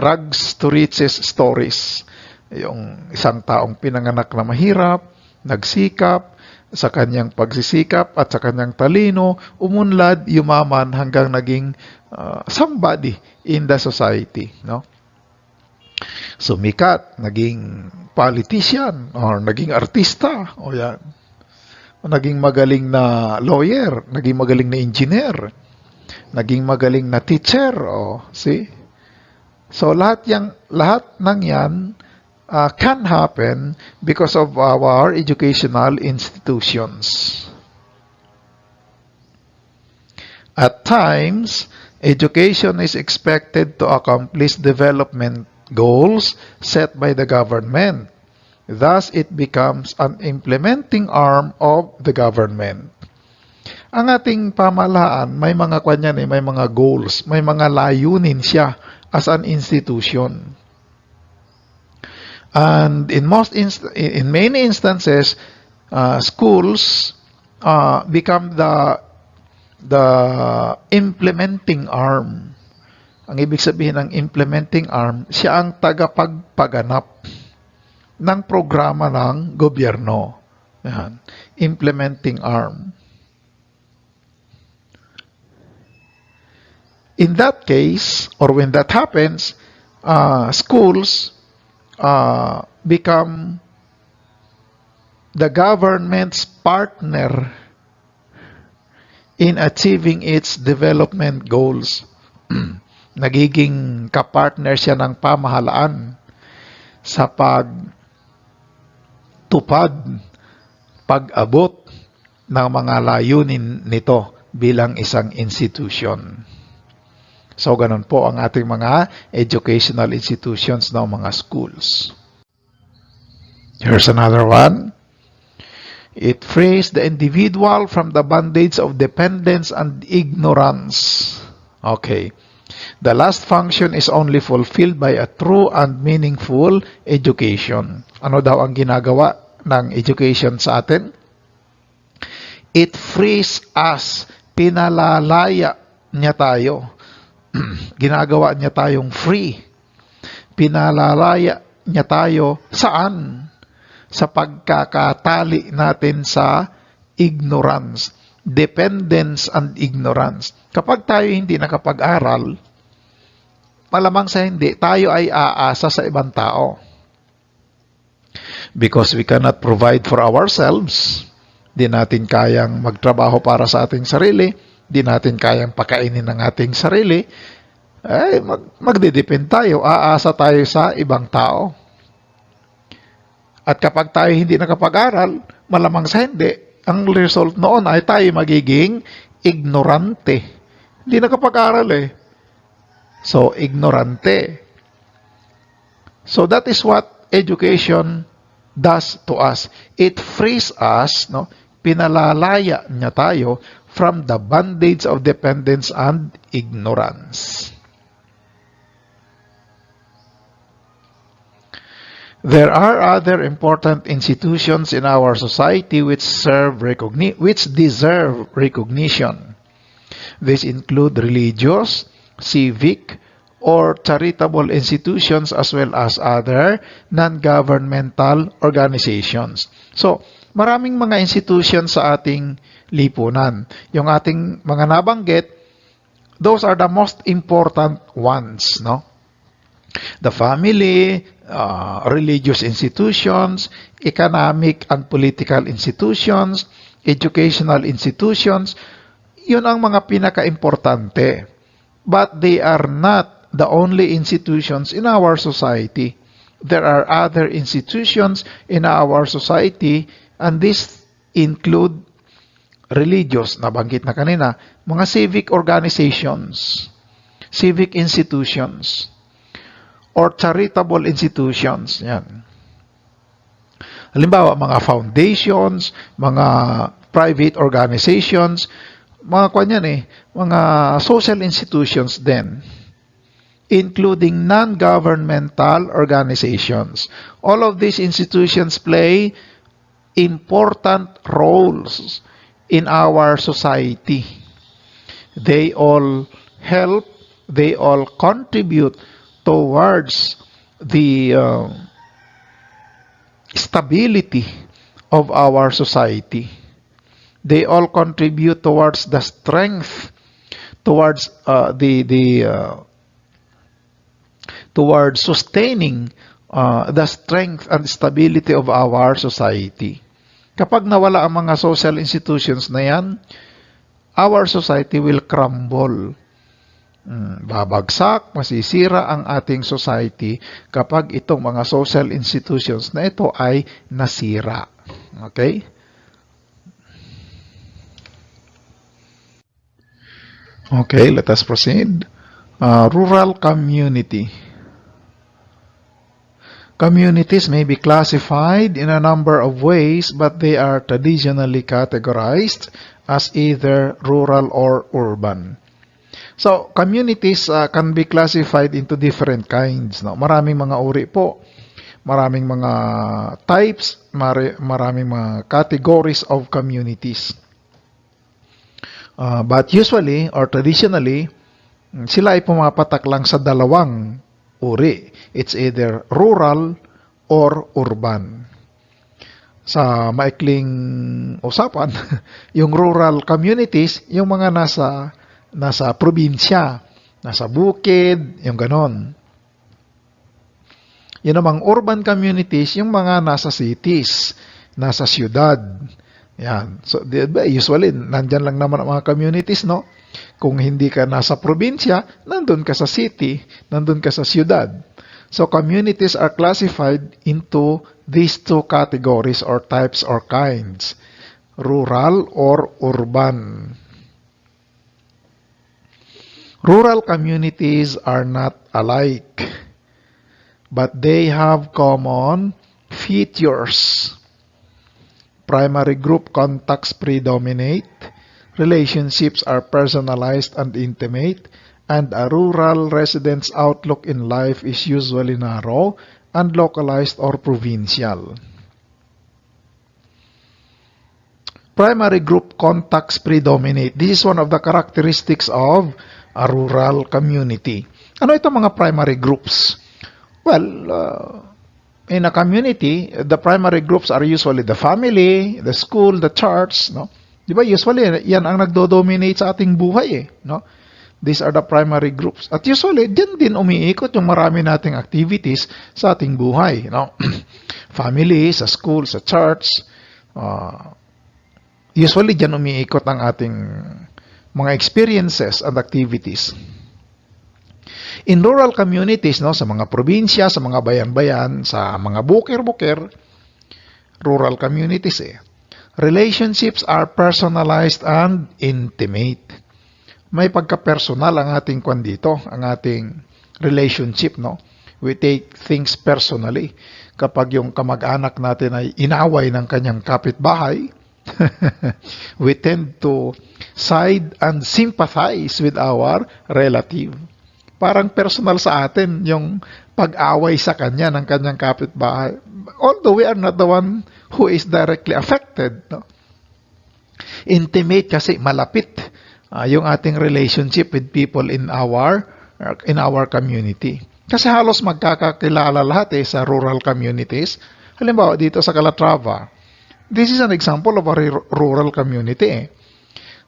rags to riches stories. Yung isang taong pinanganak na mahirap, nagsikap, sa kanyang pagsisikap at sa kanyang talino, umunlad, yumaman hanggang naging somebody in the society, no? Sumikat, naging politician or naging artista, o yan. Naging magaling na lawyer, naging magaling na engineer, naging magaling na teacher, see? So lahat ng yan can happen because of our educational institutions. At times, education is expected to accomplish development goals set by the government. Thus, it becomes an implementing arm of the government. Ang ating pamahalaan, may mga may mga goals, may mga layunin siya as an institution. And in many instances, schools become the implementing arm. Ang ibig sabihin ng implementing arm, siya ang tagapagpaganap ng programa ng gobyerno. Yan. Implementing arm. In that case, or when that happens, schools become the government's partner in achieving its development goals. Nagiging kapartner siya ng pamahalaan sa pagtupad, pag-abot ng mga layunin nito bilang isang institution. So, ganun po ang ating mga educational institutions ng mga schools. Here's another one. It frees the individual from the bondage of dependence and ignorance. Okay. The last function is only fulfilled by a true and meaningful education. Ano daw ang ginagawa ng education sa atin? It frees us. Pinalalaya niya tayo. Ginagawa niya tayong free. Pinalalaya niya tayo saan? Sa pagkakatali natin sa ignorance. Dependence and ignorance. Kapag tayo hindi nakapag-aral, malamang sa hindi, tayo ay aasa sa ibang tao. Because we cannot provide for ourselves. Di natin kayang magtrabaho para sa ating sarili. Di natin kayang pakainin ng ating sarili, magdedepend tayo, aasa tayo sa ibang tao. At kapag tayo hindi nakapag-aral, malamang sa hindi, ang result noon ay tayo magiging ignorante. Hindi nakapag-aral So, ignorante. So, that is what education does to us. It frees us, no? Pinalalaya niya tayo from the bondage of dependence and ignorance. There are other important institutions in our society which deserve recognition. These include religious, civic, or charitable institutions as well as other non-governmental organizations. So, maraming mga institutions sa ating lipunan. Yung ating mga nabanggit, those are the most important ones, no? The family, religious institutions, economic and political institutions, educational institutions, yun ang mga pinaka-importante. But they are not the only institutions in our society. There are other institutions in our society, and these include religious, nabanggit na kanina, mga civic organizations, civic institutions, or charitable institutions. Yan. Halimbawa, mga foundations, mga private organizations, mga social institutions din, including non-governmental organizations. All of these institutions play important roles in our society. They all help, they all contribute towards the stability of our society. They all contribute towards the strength, towards towards sustaining the strength and stability of our society. Kapag nawala ang mga social institutions na yan, our society will crumble. Babagsak, masisira ang ating society kapag itong mga social institutions na ito ay nasira. Okay? Okay, let us proceed. Rural community. Communities may be classified in a number of ways, but they are traditionally categorized as either rural or urban. So, communities can be classified into different kinds. No? Maraming mga uri po. Maraming mga types, maraming mga categories of communities. But usually, or traditionally, sila ay pumapatak lang sa dalawang uri. It's either rural or urban. Sa maikling usapan, yung rural communities, yung mga nasa probinsya, nasa bukid, yung ganon. Yun namang urban communities, yung mga nasa cities, nasa syudad. Yan. So, usually, nandyan lang naman ang mga communities, no? Kung hindi ka nasa probinsya, nandun ka sa city, nandun ka sa syudad. So, communities are classified into these two categories or types or kinds, rural or urban. Rural communities are not alike, but they have common features. Primary group contacts predominate, relationships are personalized and intimate, and a rural resident's outlook in life is usually narrow and localized or provincial. Primary group contacts predominate. This is one of the characteristics of a rural community. Ano itong mga primary groups? Well, in a community, the primary groups are usually the family, the school, the church, no? Di ba? Usually, yan ang nagdo-dominate sa ating buhay, no? These are the primary groups. At usually, din umiikot yung marami nating activities sa ating buhay, no? Family, sa school, sa church. Usually, diyan umiikot ang ating mga experiences and activities. In rural communities, no, sa mga probinsya, sa mga bayan-bayan, sa mga bukir-bukir, rural communities, relationships are personalized and intimate. May pagka-personal ang ating kwan dito, ang ating relationship, no? We take things personally. Kapag yung kamag-anak natin ay inaway ng kanyang kapitbahay, we tend to side and sympathize with our relative. Parang personal sa atin yung pag-away sa kanya ng kanyang kapitbahay. Although we are not the one who is directly affected. No? Intimate kasi malapit yung ating relationship with people in our community. Kasi halos magkakakilala lahat sa rural communities. Halimbawa dito sa Calatrava, this is an example of a rural community.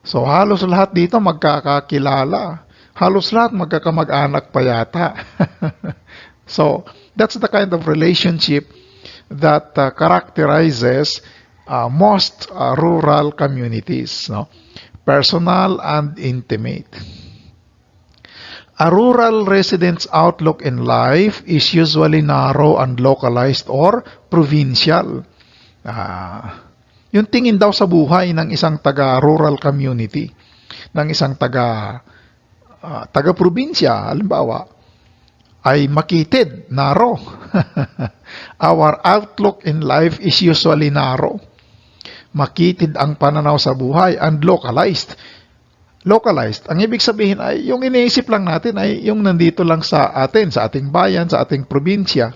So halos lahat dito magkakakilala. Halos lahat magkakamag-anak pa yata. So that's the kind of relationship that characterizes most rural communities, no? Personal and intimate. A rural resident's outlook in life is usually narrow and localized or provincial. Yung tingin daw sa buhay ng isang taga-rural community, ng isang taga-probinsya, halimbawa, ay makitid, narrow. Our outlook in life is usually narrow. Makitid ang pananaw sa buhay and localized. Localized, ang ibig sabihin ay yung iniisip lang natin ay yung nandito lang sa atin, sa ating bayan, sa ating probinsya.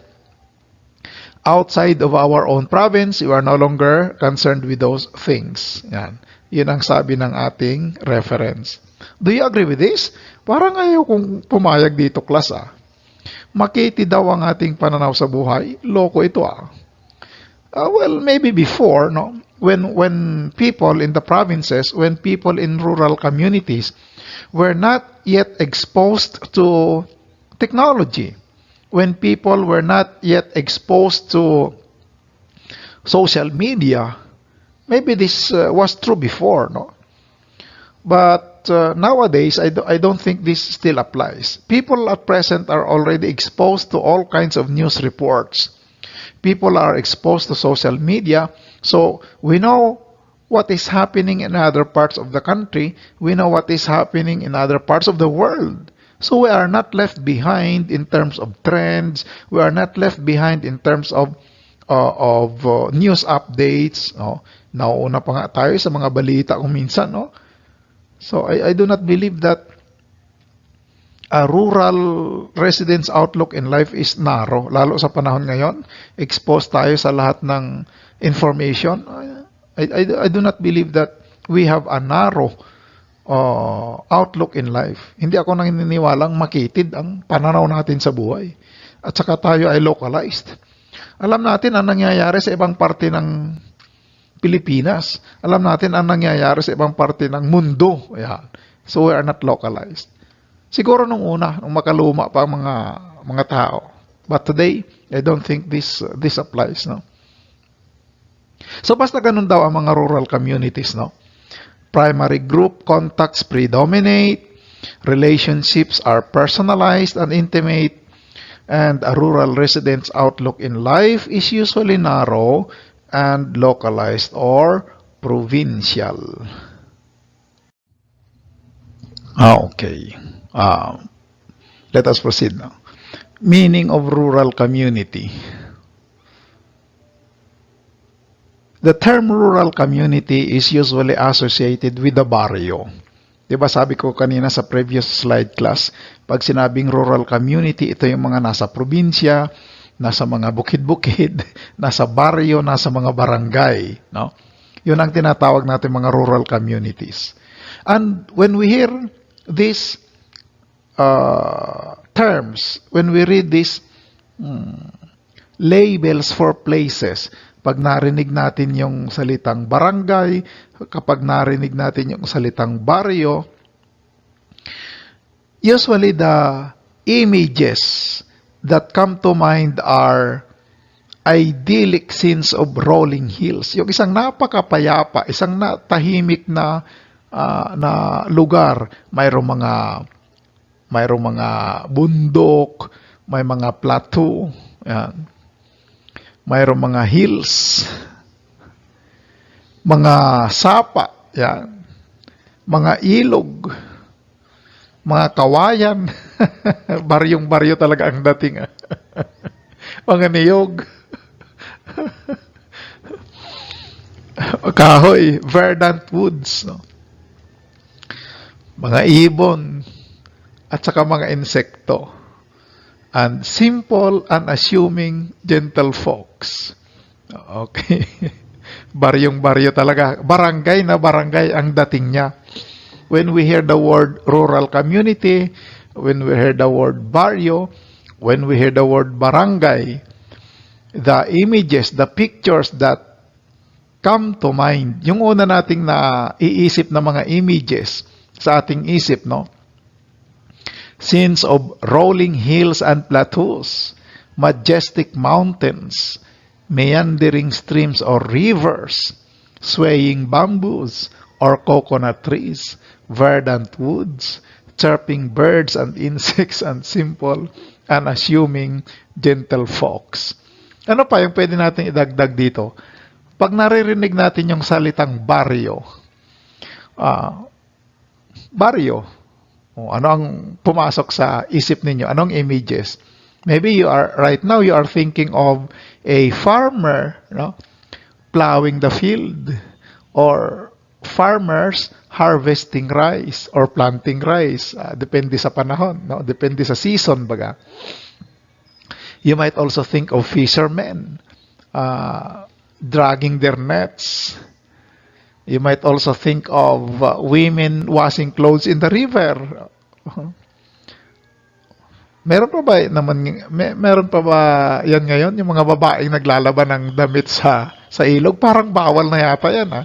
Outside of our own province, we are no longer concerned with those things. Yan. Yun ang sabi ng ating reference. Do you agree with this? Parang ayaw kong pumayag dito, class, Makiti daw ang ating pananaw sa buhay. Loko ito, well, maybe before, no? When people in the provinces, when people in rural communities were not yet exposed to technology, when people were not yet exposed to social media, maybe this was true before, no? But nowadays, I don't think this still applies. People at present are already exposed to all kinds of news reports. People are exposed to social media, so we know what is happening in other parts of the country. We know what is happening in other parts of the world. So we are not left behind in terms of trends. We are not left behind in terms of news updates. No? Nauuna pa nga tayo sa mga balita kung minsan. No? So I do not believe that a rural resident's outlook in life is narrow. Lalo sa panahon ngayon, exposed tayo sa lahat ng information. I do not believe that we have a narrow outlook in life. Hindi ako naniniwalang makitid ang pananaw natin sa buhay. At saka tayo ay localized. Alam natin ang nangyayari sa ibang parte ng Pilipinas. Alam natin ang nangyayari sa ibang parte ng mundo. Ayan. So we are not localized. Siguro nung una, nung makaluma pa ang mga tao. But today, I don't think this applies, no? So basta ganun daw ang mga rural communities, no? Primary group contacts predominate, relationships are personalized and intimate, and a rural resident's outlook in life is usually narrow and localized or provincial. Okay. Let us proceed now. Meaning of rural community. The term rural community is usually associated with the barrio. Diba sabi ko kanina sa previous slide class, pag sinabing rural community, ito yung mga nasa probinsya, nasa mga bukid-bukid, nasa barrio, nasa mga barangay. No? Yun ang tinatawag natin mga rural communities. And when we hear these terms, when we read these labels for places, pag narinig natin yung salitang barangay, kapag narinig natin yung salitang barrio, usually the images that come to mind are idyllic scenes of rolling hills. Yung isang napakapayapa, isang tahimik na lugar, mayroong mga bundok, may mga plateau, yan. Mayroong mga hills, mga sapa, yan. Mga ilog, mga kawayan, baryong-baryo talaga ang dating. Mga niyog, kahoy, verdant woods, no? Mga ibon, at saka mga insekto. And simple, unassuming, gentle folks. Okay. Baryong-baryo talaga. Barangay na barangay ang dating niya. When we hear the word rural community, when we hear the word barrio, when we hear the word barangay, the images, the pictures that come to mind, yung una nating naiisip na mga images sa ating isip, no? Scenes of rolling hills and plateaus, majestic mountains, meandering streams or rivers, swaying bamboos or coconut trees, verdant woods, chirping birds and insects, and simple, unassuming, gentle folks. Ano pa yung pwede natin idagdag dito? Pag naririnig natin yung salitang baryo, baryo, ano ang pumasok sa isip ninyo? Anong images? Maybe right now you are thinking of a farmer, no, plowing the field, or farmers harvesting rice or planting rice. Depende sa panahon, no? Depende sa season baga. You might also think of fishermen dragging their nets. You might also think of women washing clothes in the river. Meron pa ba meron pa ba yan ngayon, yung mga babaeng naglalaban ng damit sa ilog? Parang bawal na yata yan, ha?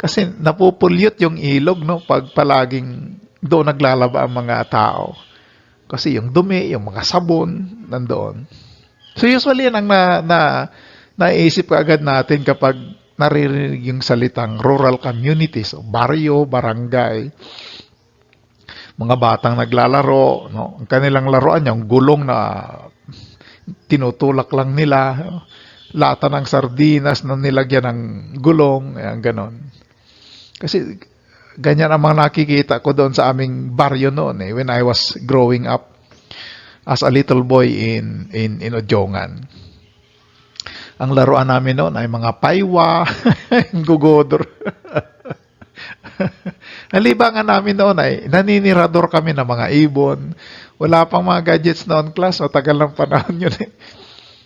Kasi napupulyot yung ilog, no, pag palaging doon naglalaba ang mga tao. Kasi yung dumi, yung mga sabon nandoon. So usually yan ang naisip agad natin kapag naririnig yung salitang rural communities, baryo, barangay. Mga batang naglalaro, no? Ang kanilang laruan, yung gulong na tinutulak lang nila, lata ng sardinas na nilagyan ng gulong, ayan, ganon. Kasi ganyan ang mga nakikita ko doon sa aming baryo noon, when I was growing up as a little boy in Ojongan. Ang laruan namin noon ay mga paywa, gugodor. Ang libangan namin noon ay naninirador kami ng mga ibon. Wala pang mga gadgets noon, class. Matagal ng panahon yun.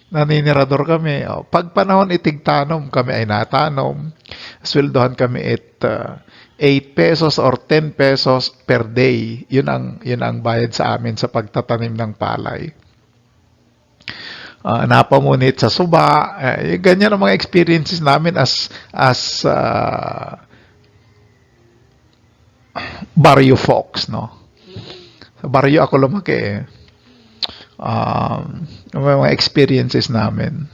Naninirador kami. Pag panahon itigtanom, kami ay natanom. Sweldohan kami at 8 pesos or 10 pesos per day. Yun ang bayad sa amin sa pagtatanim ng palay. Napamunit sa suba. Ganyan ang mga experiences namin as baryo folks, no? Sa baryo ako lumaki, may mga experiences namin.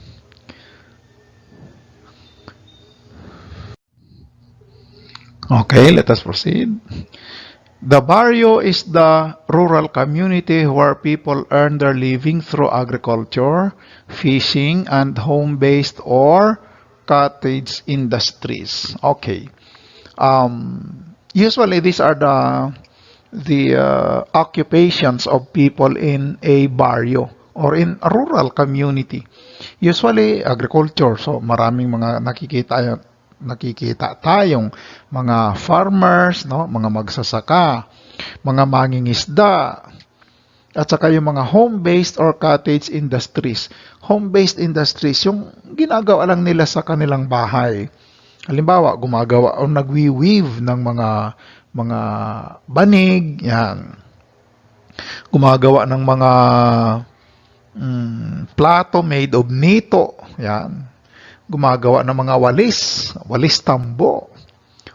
Okay, let us proceed. The barrio is the rural community where people earn their living through agriculture, fishing, and home-based or cottage industries. Okay. Usually, these are the occupations of people in a barrio or in a rural community. Usually, agriculture. So, maraming mga nakikita tayong mga farmers, no, mga magsasaka, mga mangingisda, at saka yung mga home-based or cottage industries. Home-based industries, yung ginagawa lang nila sa kanilang bahay. Halimbawa, gumagawa o nagwi-weave ng mga banig, yan. Gumagawa ng mga plato made of nito, yan. Gumagawa ng mga walis tambo,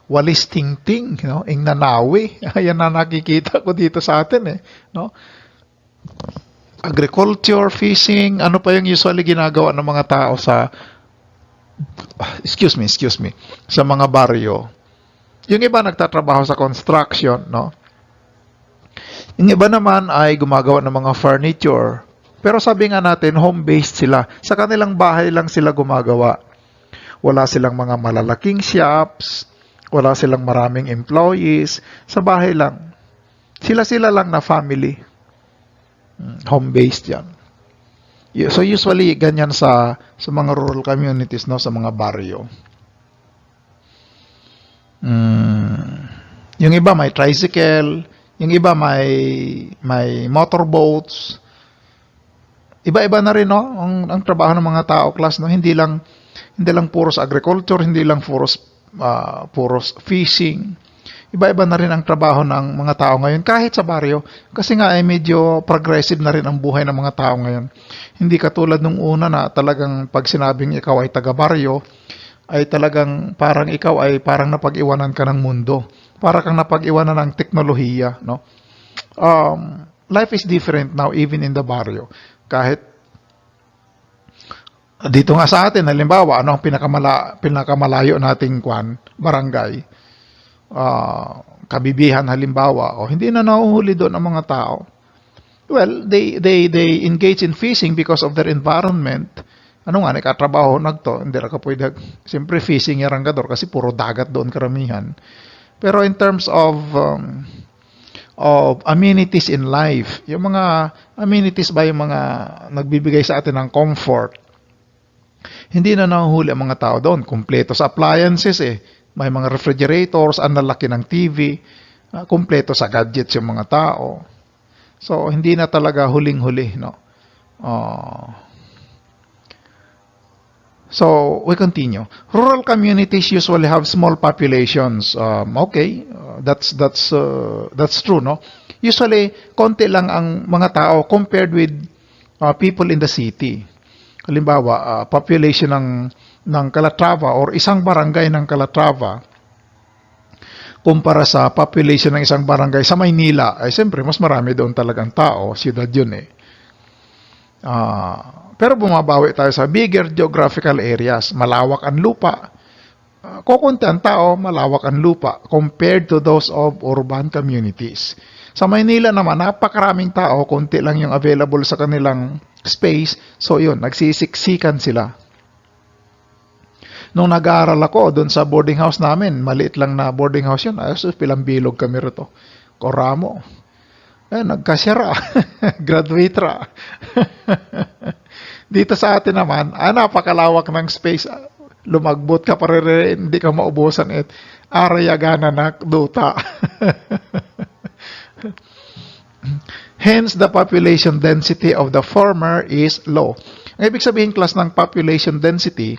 walis tingting, no? Ing nanawi. Ayan na nakikita ko dito sa atin, no? Agriculture, fishing, ano pa yung usually ginagawa ng mga tao sa excuse me, sa mga baryo. Yung iba nagtatrabaho sa construction, no? Yung iba naman ay gumagawa ng mga furniture. Pero sabi nga natin, home-based sila. Sa kanilang bahay lang sila gumagawa. Wala silang mga malalaking shops, wala silang maraming employees. Sa bahay lang. Sila-sila lang na family. Home-based yan. So usually ganyan sa mga rural communities, no, sa mga baryo. Yung iba may tricycle, yung iba may motorboats. Iba-iba na rin, no, ang trabaho ng mga tao, class, no. Hindi lang puros agriculture, hindi lang puros fishing. Iba-iba na rin ang trabaho ng mga tao ngayon, kahit sa baryo. Kasi nga ay medyo progressive na rin ang buhay ng mga tao ngayon. Hindi katulad nung una na talagang pag sinabing ikaw ay taga-baryo, ay talagang parang ikaw ay parang napag-iwanan ka ng mundo. Para kang napag-iwanan ng teknolohiya, no? Life is different now even in the baryo. Kahit Dito nga sa atin, halimbawa, ano ang pinakamalayo nating barangay? Kabibihan halimbawa, o hindi na nahuhuli doon ang mga tao. Well, they engage in fishing because of their environment. Ano nga, nakatrabaho nagto, hindi na ka pwede, siyempre fishing yarang gador kasi puro dagat doon karamihan. Pero in terms of amenities in life, yung mga amenities ba yung mga nagbibigay sa atin ng comfort, hindi na nahuhuli ang mga tao doon. Kumpleto sa appliances eh. May mga refrigerators, ang lalaki ng TV, kumpleto sa gadgets yung mga tao. So, hindi na talaga huling-huli, no? So, we continue. Rural communities usually have small populations. Okay, that's true, no? Usually, konti lang ang mga tao compared with people in the city. Halimbawa, population ng Calatrava or isang barangay ng Calatrava kumpara sa population ng isang barangay sa Maynila, ay siyempre mas marami doon talagang tao, siyudad yun eh. Pero bumabawi tayo sa bigger geographical areas, malawak ang lupa. Kukunti ang tao, malawak ang lupa compared to those of urban communities. Sa Maynila naman, napakaraming tao, konti lang yung available sa kanilang space. So yun, nagsisiksikan sila. Nung nag-aaral ako doon sa boarding house namin, maliit lang na boarding house yun. Ayos, pilang bilog kami rito. Koramo. Nagkasyara. Graduate ra. Dito sa atin naman, napakalawak ng space. Lumagbot ka pa rin, hindi ka maubusan. Arayagana na duta. Hence, the population density of the former is low. Ang ibig sabihin, class ng population density,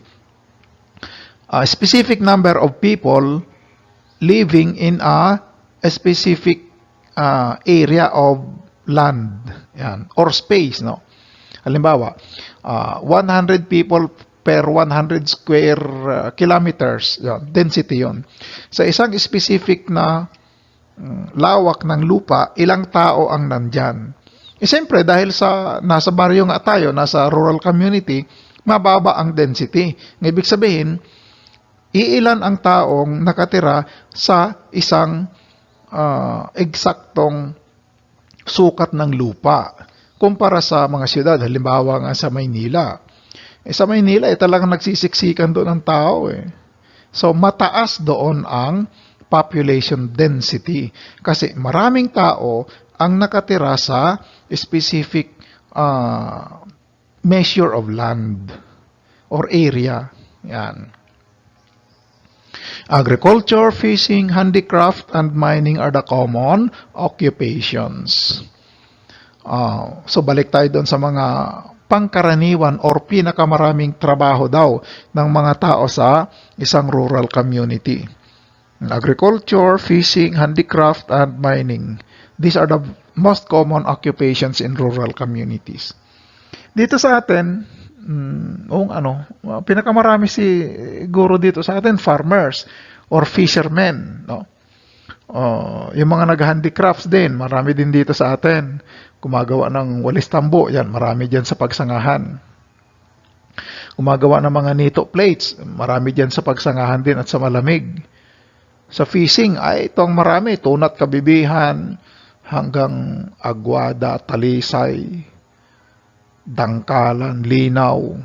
a specific number of people living in a specific area of land, yan, or space, no? Halimbawa, 100 people per 100 square kilometers, yan, density yon. Sa isang specific na lawak ng lupa, ilang tao ang nandyan. Siyempre, dahil nasa baryo nga tayo, nasa rural community, mababa ang density. Ibig sabihin, iilan ang taong nakatira sa isang eksaktong sukat ng lupa kumpara sa mga siyudad. Halimbawa nga sa Maynila. Sa Maynila, talagang nagsisiksikan doon ang tao eh. So, mataas doon ang population density. Kasi maraming tao ang nakatira sa specific measure of land or area. Yan. Agriculture, fishing, handicraft, and mining are the common occupations. So balik tayo doon sa mga pangkaraniwan or pinakamaraming trabaho daw ng mga tao sa isang rural community. Agriculture, fishing, handicraft, and mining. These are the most common occupations in rural communities. Dito sa atin, pinakamarami siguro dito sa atin, farmers or fishermen, no? Yung mga nag-handicrafts din, marami din dito sa atin. Gumagawa ng walis tambo, yan, marami dyan sa pagsangahan. Gumagawa ng mga nito plates, marami dyan sa pagsangahan din at sa malamig. Sa fishing, ay itong marami, tunat kabibihan, hanggang Aguada, Talisay, Dangkalan, Linaw,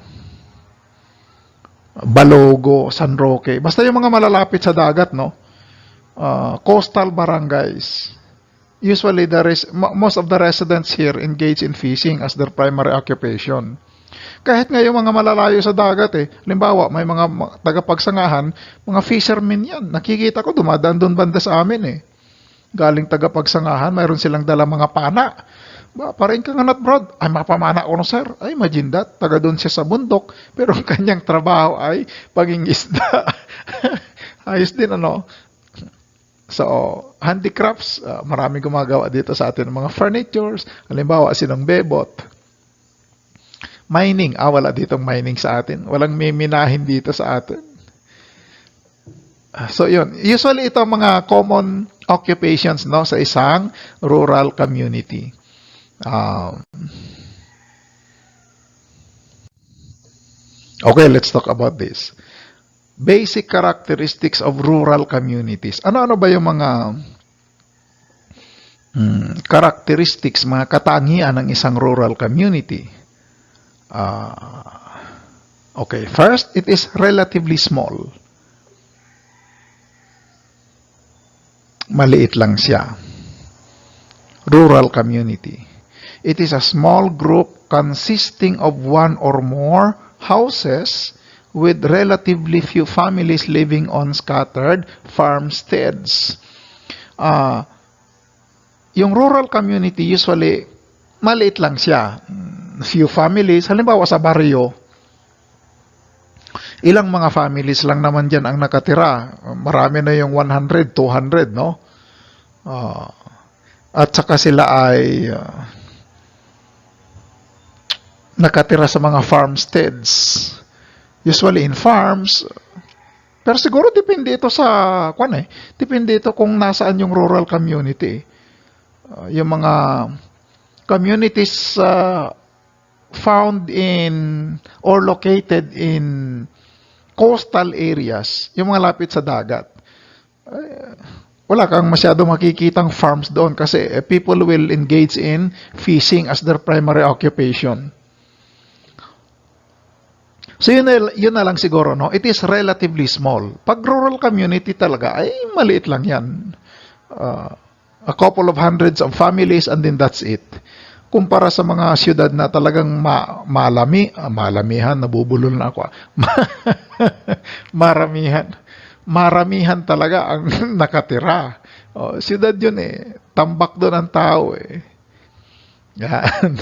Balogo, San Roque. Basta yung mga malalapit sa dagat, no? Coastal barangays. Usually, most of the residents here engage in fishing as their primary occupation. Kahit nga yung mga malalayo sa dagat halimbawa, may mga tagapagsangahan, mga fishermen yan. Nakikita ko, dumadaan doon banda sa amin Galing tagapagsangahan, mayroon silang dala mga pana. Parin ka nga not broad. Ay, mapamana ko no, sir. Ay, imagine that. Taga doon siya sa bundok. Pero ang kanyang trabaho ay pangingisda. Ayos din, ano? So, handicrafts, marami gumagawa dito sa atin ng mga furnitures. Halimbawa, sinong bebot. Mining, wala ditong mining sa atin. Walang miminahin dito sa atin. So, yun. Usually, ito mga common occupations, no, sa isang rural community. Okay, let's talk about this. Basic characteristics of rural communities. Ano-ano ba yung mga characteristics, mga katangian ng isang rural community? Okay, first, it is relatively small. Maliit lang siya. Rural community. It is a small group consisting of one or more houses with relatively few families living on scattered farmsteads. Yung rural community, usually, maliit lang siya. Few families, halimbawa sa baryo, ilang mga families lang naman dyan ang nakatira. Marami na yung 100, 200, no? At saka sila ay nakatira sa mga farmsteads. Usually in farms. Pero siguro depende ito sa, depende ito kung nasaan yung rural community. Yung mga communities found in or located in coastal areas, yung mga lapit sa dagat, wala kang masyado makikitang farms doon kasi people will engage in fishing as their primary occupation. So yun na lang siguro, no? It is relatively small. Pag rural community talaga, ay maliit lang yan. A couple of hundreds of families and then that's it. Kumpara sa mga siyudad na talagang malamihan, nabubulol na ako. Maramihan talaga ang nakatira. Siyudad yun eh. Tambak doon ang tao eh. Yan.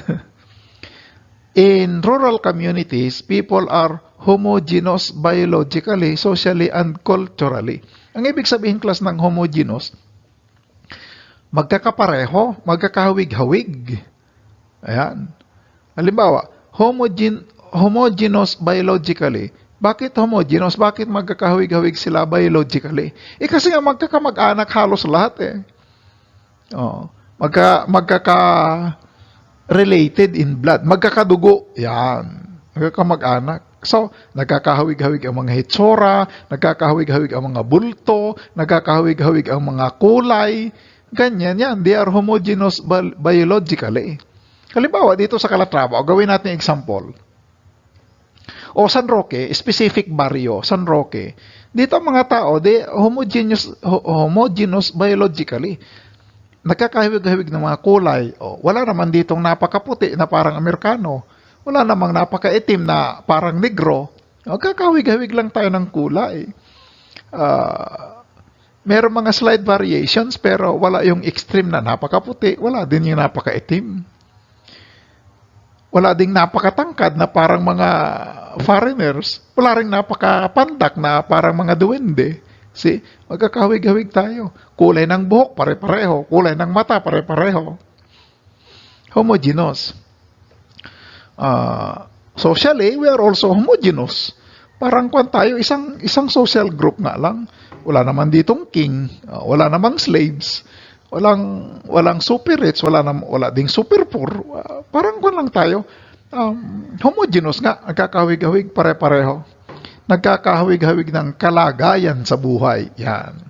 In rural communities, people are homogeneous biologically, socially, and culturally. Ang ibig sabihin, class, ng homogeneous, magkakapareho, magkakahawig-hawig. Ayan. Halimbawa, homogeneous biologically. Bakit homogeneous? Bakit magkakahawig-hawig sila biologically? Kasi nga magkakamag-anak halos lahat eh. Magkaka-related in blood. Magkakadugo. Yan. Magkakamag-anak. So, nagkakahawig-hawig ang mga hitsura, nagkakahawig-hawig ang mga bulto, nagkakahawig-hawig ang mga kulay. Ganyan yan. They are homogeneous biologically. Halimbawa, dito sa Calatrava, gawin natin example. O San Roque, specific barrio, San Roque. Dito ang mga tao, they homogeneous biologically. Nagkakahawig-hawig ng mga kulay. Wala naman ditong napakaputi na parang Amerikano. Wala namang napakaitim na parang negro. Nagkakahawig-hawig lang tayo ng kulay. Meron mga slight variations pero wala yung extreme na napakaputi. Wala din yung napakaitim. Wala ding napakatangkad na parang mga foreigners. Wala ring napakapandak na parang mga duwende. See? Magkakahawig-hawig tayo. Kulay ng buhok, pare-pareho. Kulay ng mata, pare-pareho. Homogeneous. Socially, we are also homogeneous. Parang tayo, isang social group nga lang. Wala naman ditong king. Wala namang slaves. Walang super rich, wala ding super poor. Parang lang tayo. Homogeneous nga, nagkakahawig-hawig pare-pareho. Nagkakahawig-hawig ng kalagayan sa buhay. Yan.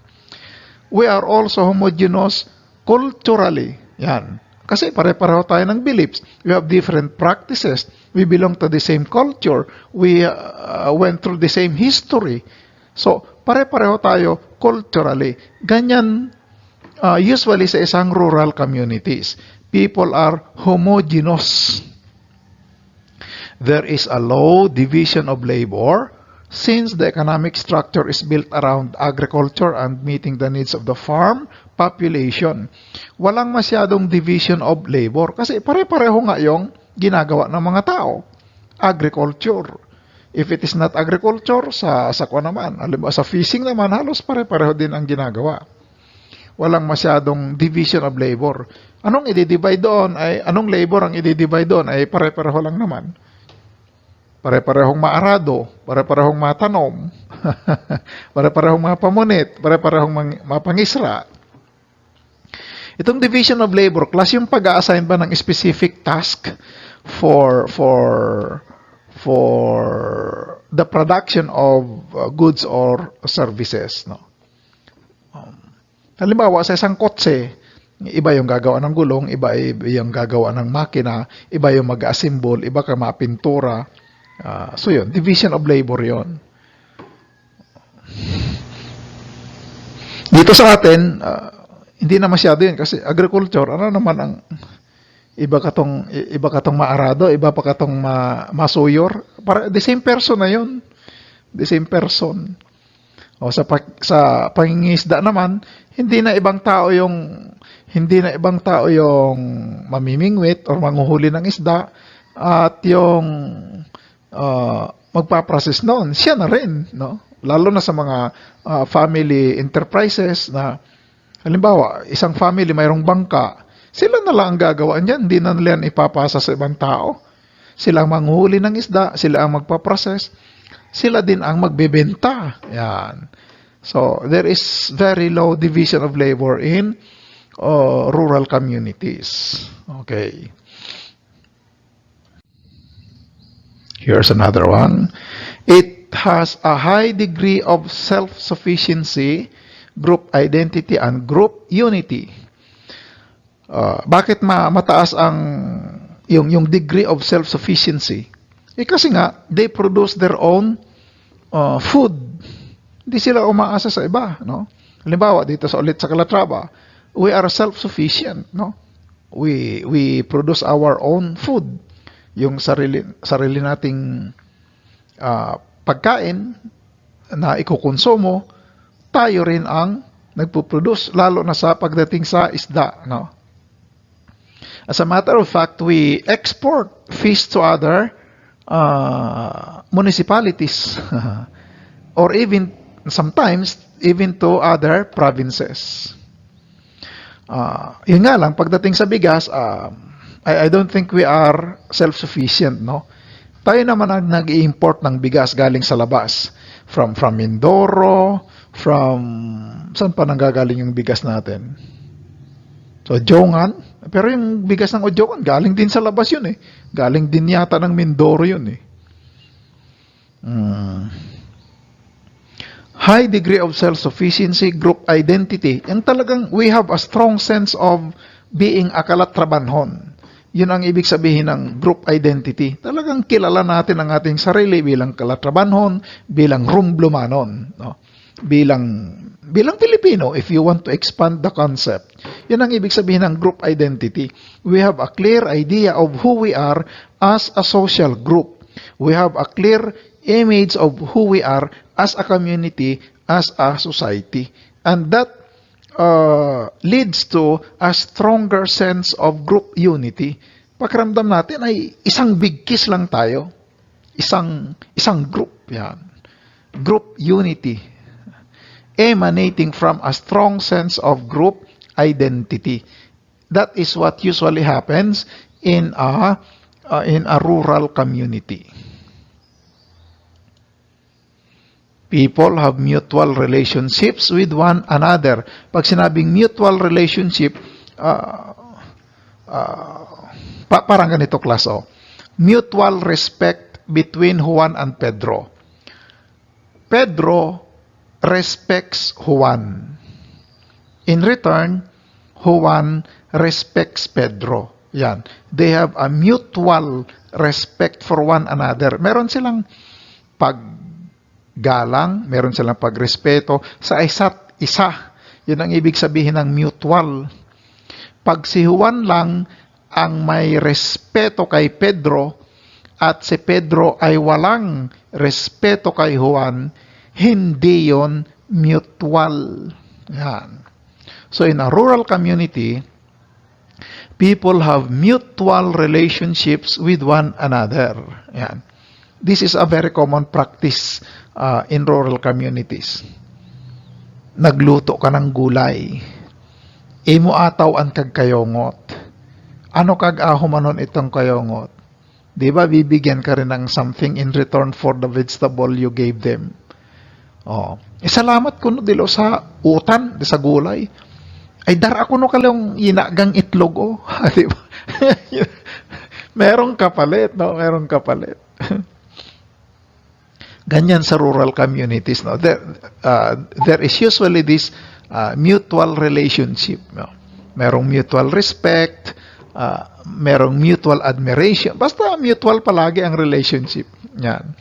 We are also homogeneous culturally. Yan. Kasi pare-pareho tayo ng beliefs. We have different practices. We belong to the same culture. We went through the same history. So, pare-pareho tayo culturally. Ganyan usually sa isang rural communities. People are homogeneous. There is a low division of labor since the economic structure is built around agriculture and meeting the needs of the farm population. Walang masyadong division of labor kasi pare-pareho nga yung ginagawa ng mga tao. Agriculture. If it is not agriculture, sa naman, halimbawa sa fishing naman, halos pare-pareho din ang ginagawa. Walang masyadong division of labor. Anong i-divide doon? Anong labor ang i-divide doon? Ay pare-pareho lang naman. Pare-parehong maarado, pare-parehong matanom, pare-parehong mapamunit, pare-parehong mapangisra. Itong division of labor, class yung pag-a-assign ba ng specific task for for the production of goods or services, no? Halimbawa, sa isang kotse, iba yung gagawa ng gulong, iba yung gagawa ng makina, iba yung mag-assemble, iba ka mapintura. So yun, division of labor yun. Dito sa atin, hindi na masyado yun kasi agriculture, ano naman ang iba katong maarado, iba pa katong masuyor. Para the same person na yun. The same person. O sa pangingisda naman, hindi na ibang tao yung mamimingwit or manghuhuli ng isda at yung magpaprocess noon, siya na rin, no? Lalo na sa mga family enterprises na halimbawa, isang family mayroong bangka, sila na lang ang gagawa niyan, hindi na nila yan ipapasa sa ibang tao. Sila ang manghuli ng isda, sila ang magpaprocess, sila din ang magbebenta. Yan. So, there is very low division of labor in rural communities. Okay. Here's another one. It has a high degree of self-sufficiency, group identity, and group unity. Bakit mataas ang yung degree of self-sufficiency? Kasi nga, they produce their own food. Hindi sila umaasa sa iba, no? Halimbawa, dito sa Calatrava, we are self-sufficient, no? We produce our own food. Yung sarili nating pagkain na ikukonsumo, tayo rin ang nagpo-produce, lalo na sa pagdating sa isda, no? As a matter of fact, we export fish to other municipalities or even sometimes even to other provinces. Yun nga lang, pagdating sa bigas, I don't think we are self-sufficient, no? Tayo naman ang nag-i-import ng bigas galing sa labas. From Mindoro, saan pa nanggagaling yung bigas natin? So, Jongan. Pero yung bigas ng Ojogan, galing din sa labas yun eh. Galing din yata ng Mindoro yun eh. High degree of self-sufficiency, group identity. Yung talagang we have a strong sense of being a Calatrabanhon. Yun ang ibig sabihin ng group identity. Talagang kilala natin ang ating sarili bilang Calatrabanhon, bilang Rumblumanon, no? Bilang Pilipino, if you want to expand the concept. Yun ang ibig sabihin ng group identity. We have a clear idea of who we are as a social group. We have a clear image of who we are as a community, as a society. And that leads to a stronger sense of group unity. Pakiramdam natin ay isang big kiss lang tayo. Isang group. Yan. Group unity. Emanating from a strong sense of group identity. That is what usually happens in a rural community. People have mutual relationships with one another. Pag sinabing mutual relationship, parang ganito class, oh. Mutual respect between Juan and Pedro. Pedro respects Juan. In return, Juan respects Pedro. Yan. They have a mutual respect for one another. Meron silang paggalang, meron silang pagrespeto sa isa't isa. Yun ang ibig sabihin ng mutual. Pag si Juan lang ang may respeto kay Pedro at si Pedro ay walang respeto kay Juan, hindi yon mutual. Yan. So in a rural community, people have mutual relationships with one another. Yan. This is a very common practice in rural communities. Nagluto ka ng gulay. Imo ataw ang kagkayongot. Ano kag-ahumanon itong kayongot? Di ba bibigyan ka rin ng something in return for the vegetable you gave them? Oh. Salamat ko no dilo sa utan, sa gulay. Ay dar ako no kalang inagang itlog oh. Di ba? Merong kapalit, no? Merong kapalit. Ganyan sa rural communities, no? There is usually this mutual relationship, no? Merong mutual respect, merong mutual admiration. Basta mutual palagi ang relationship. Yan.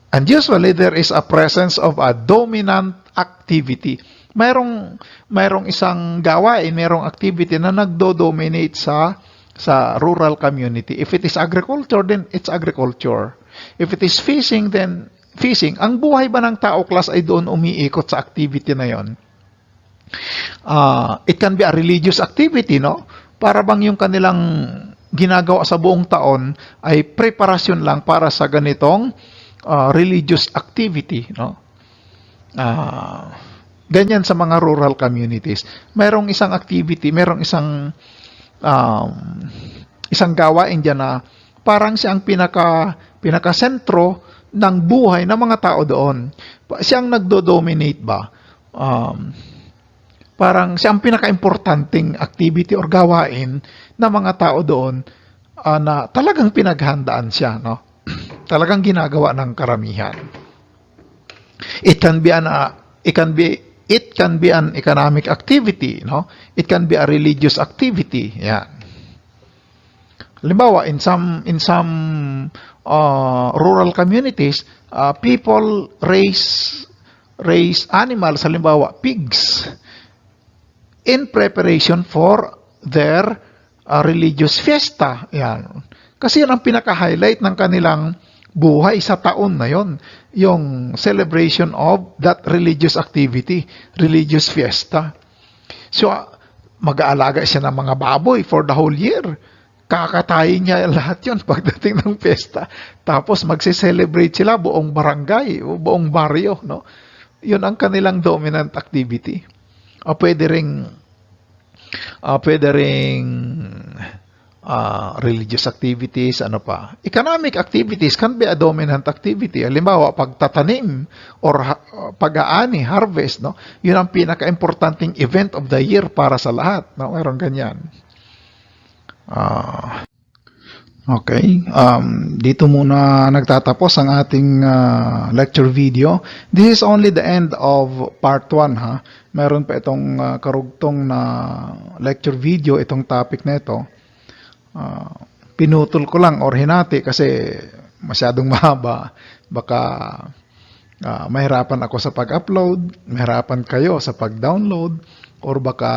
And usually there is a presence of a dominant activity. Mayroong isang gawain, mayroong activity na nagdo-dominate sa rural community. If it is agriculture, then it's agriculture. If it is fishing, then fishing. Ang buhay ba ng tao class ay doon umiikot sa activity na yon. It can be a religious activity, no? Para bang yung kanilang ginagawa sa buong taon ay preparasyon lang para sa ganitong religious activity, no? Ganyan sa mga rural communities. Mayroong isang activity, mayroong isang gawain dyan na parang siyang pinaka-sentro ng buhay ng mga tao doon. Siyang nagdo-dominate ba? Parang siyang pinaka-importanting activity or gawain ng mga tao doon na talagang pinaghandaan siya, no? Talagang ginagawa ng karamihan. It can be an economic activity, no? It can be a religious activity. Yan. Halimbawa, in some rural communities, people raise animals, halimbawa pigs, in preparation for their religious fiesta. Yan. Kasi yan ang pinaka-highlight ng kanilang buhay sa taon na yon, yung celebration of that religious activity, religious fiesta. So, mag-aalaga siya ng mga baboy for the whole year. Kakatayin niya lahat yon pagdating ng fiesta. Tapos magse-celebrate sila buong barangay, buong baryo, no? Yun ang kanilang dominant activity. Pwede ring religious activities, ano pa. Economic activities can be a dominant activity. Halimbawa, pagtatanim or pag-aani, harvest, no? Yun ang pinaka-importanting event of the year para sa lahat, no? Mayroon ganyan. Okay. Dito muna nagtatapos ang ating lecture video. This is only the end of part 1, ha. Meron pa itong karugtong na lecture video, itong topic na ito. Pinutol ko lang or hinati kasi masyadong mahaba. Baka mahirapan ako sa pag-upload, mahirapan kayo sa pag-download, or baka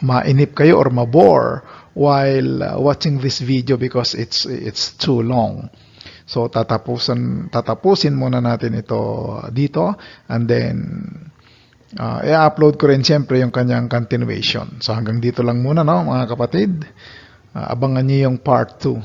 mainip kayo or mabore while watching this video because it's too long. So tatapusin muna natin ito dito, and then i-upload ko rin siyempre yung kanyang continuation. So hanggang dito lang muna, no, mga kapatid. Abangan niyo yung part 2.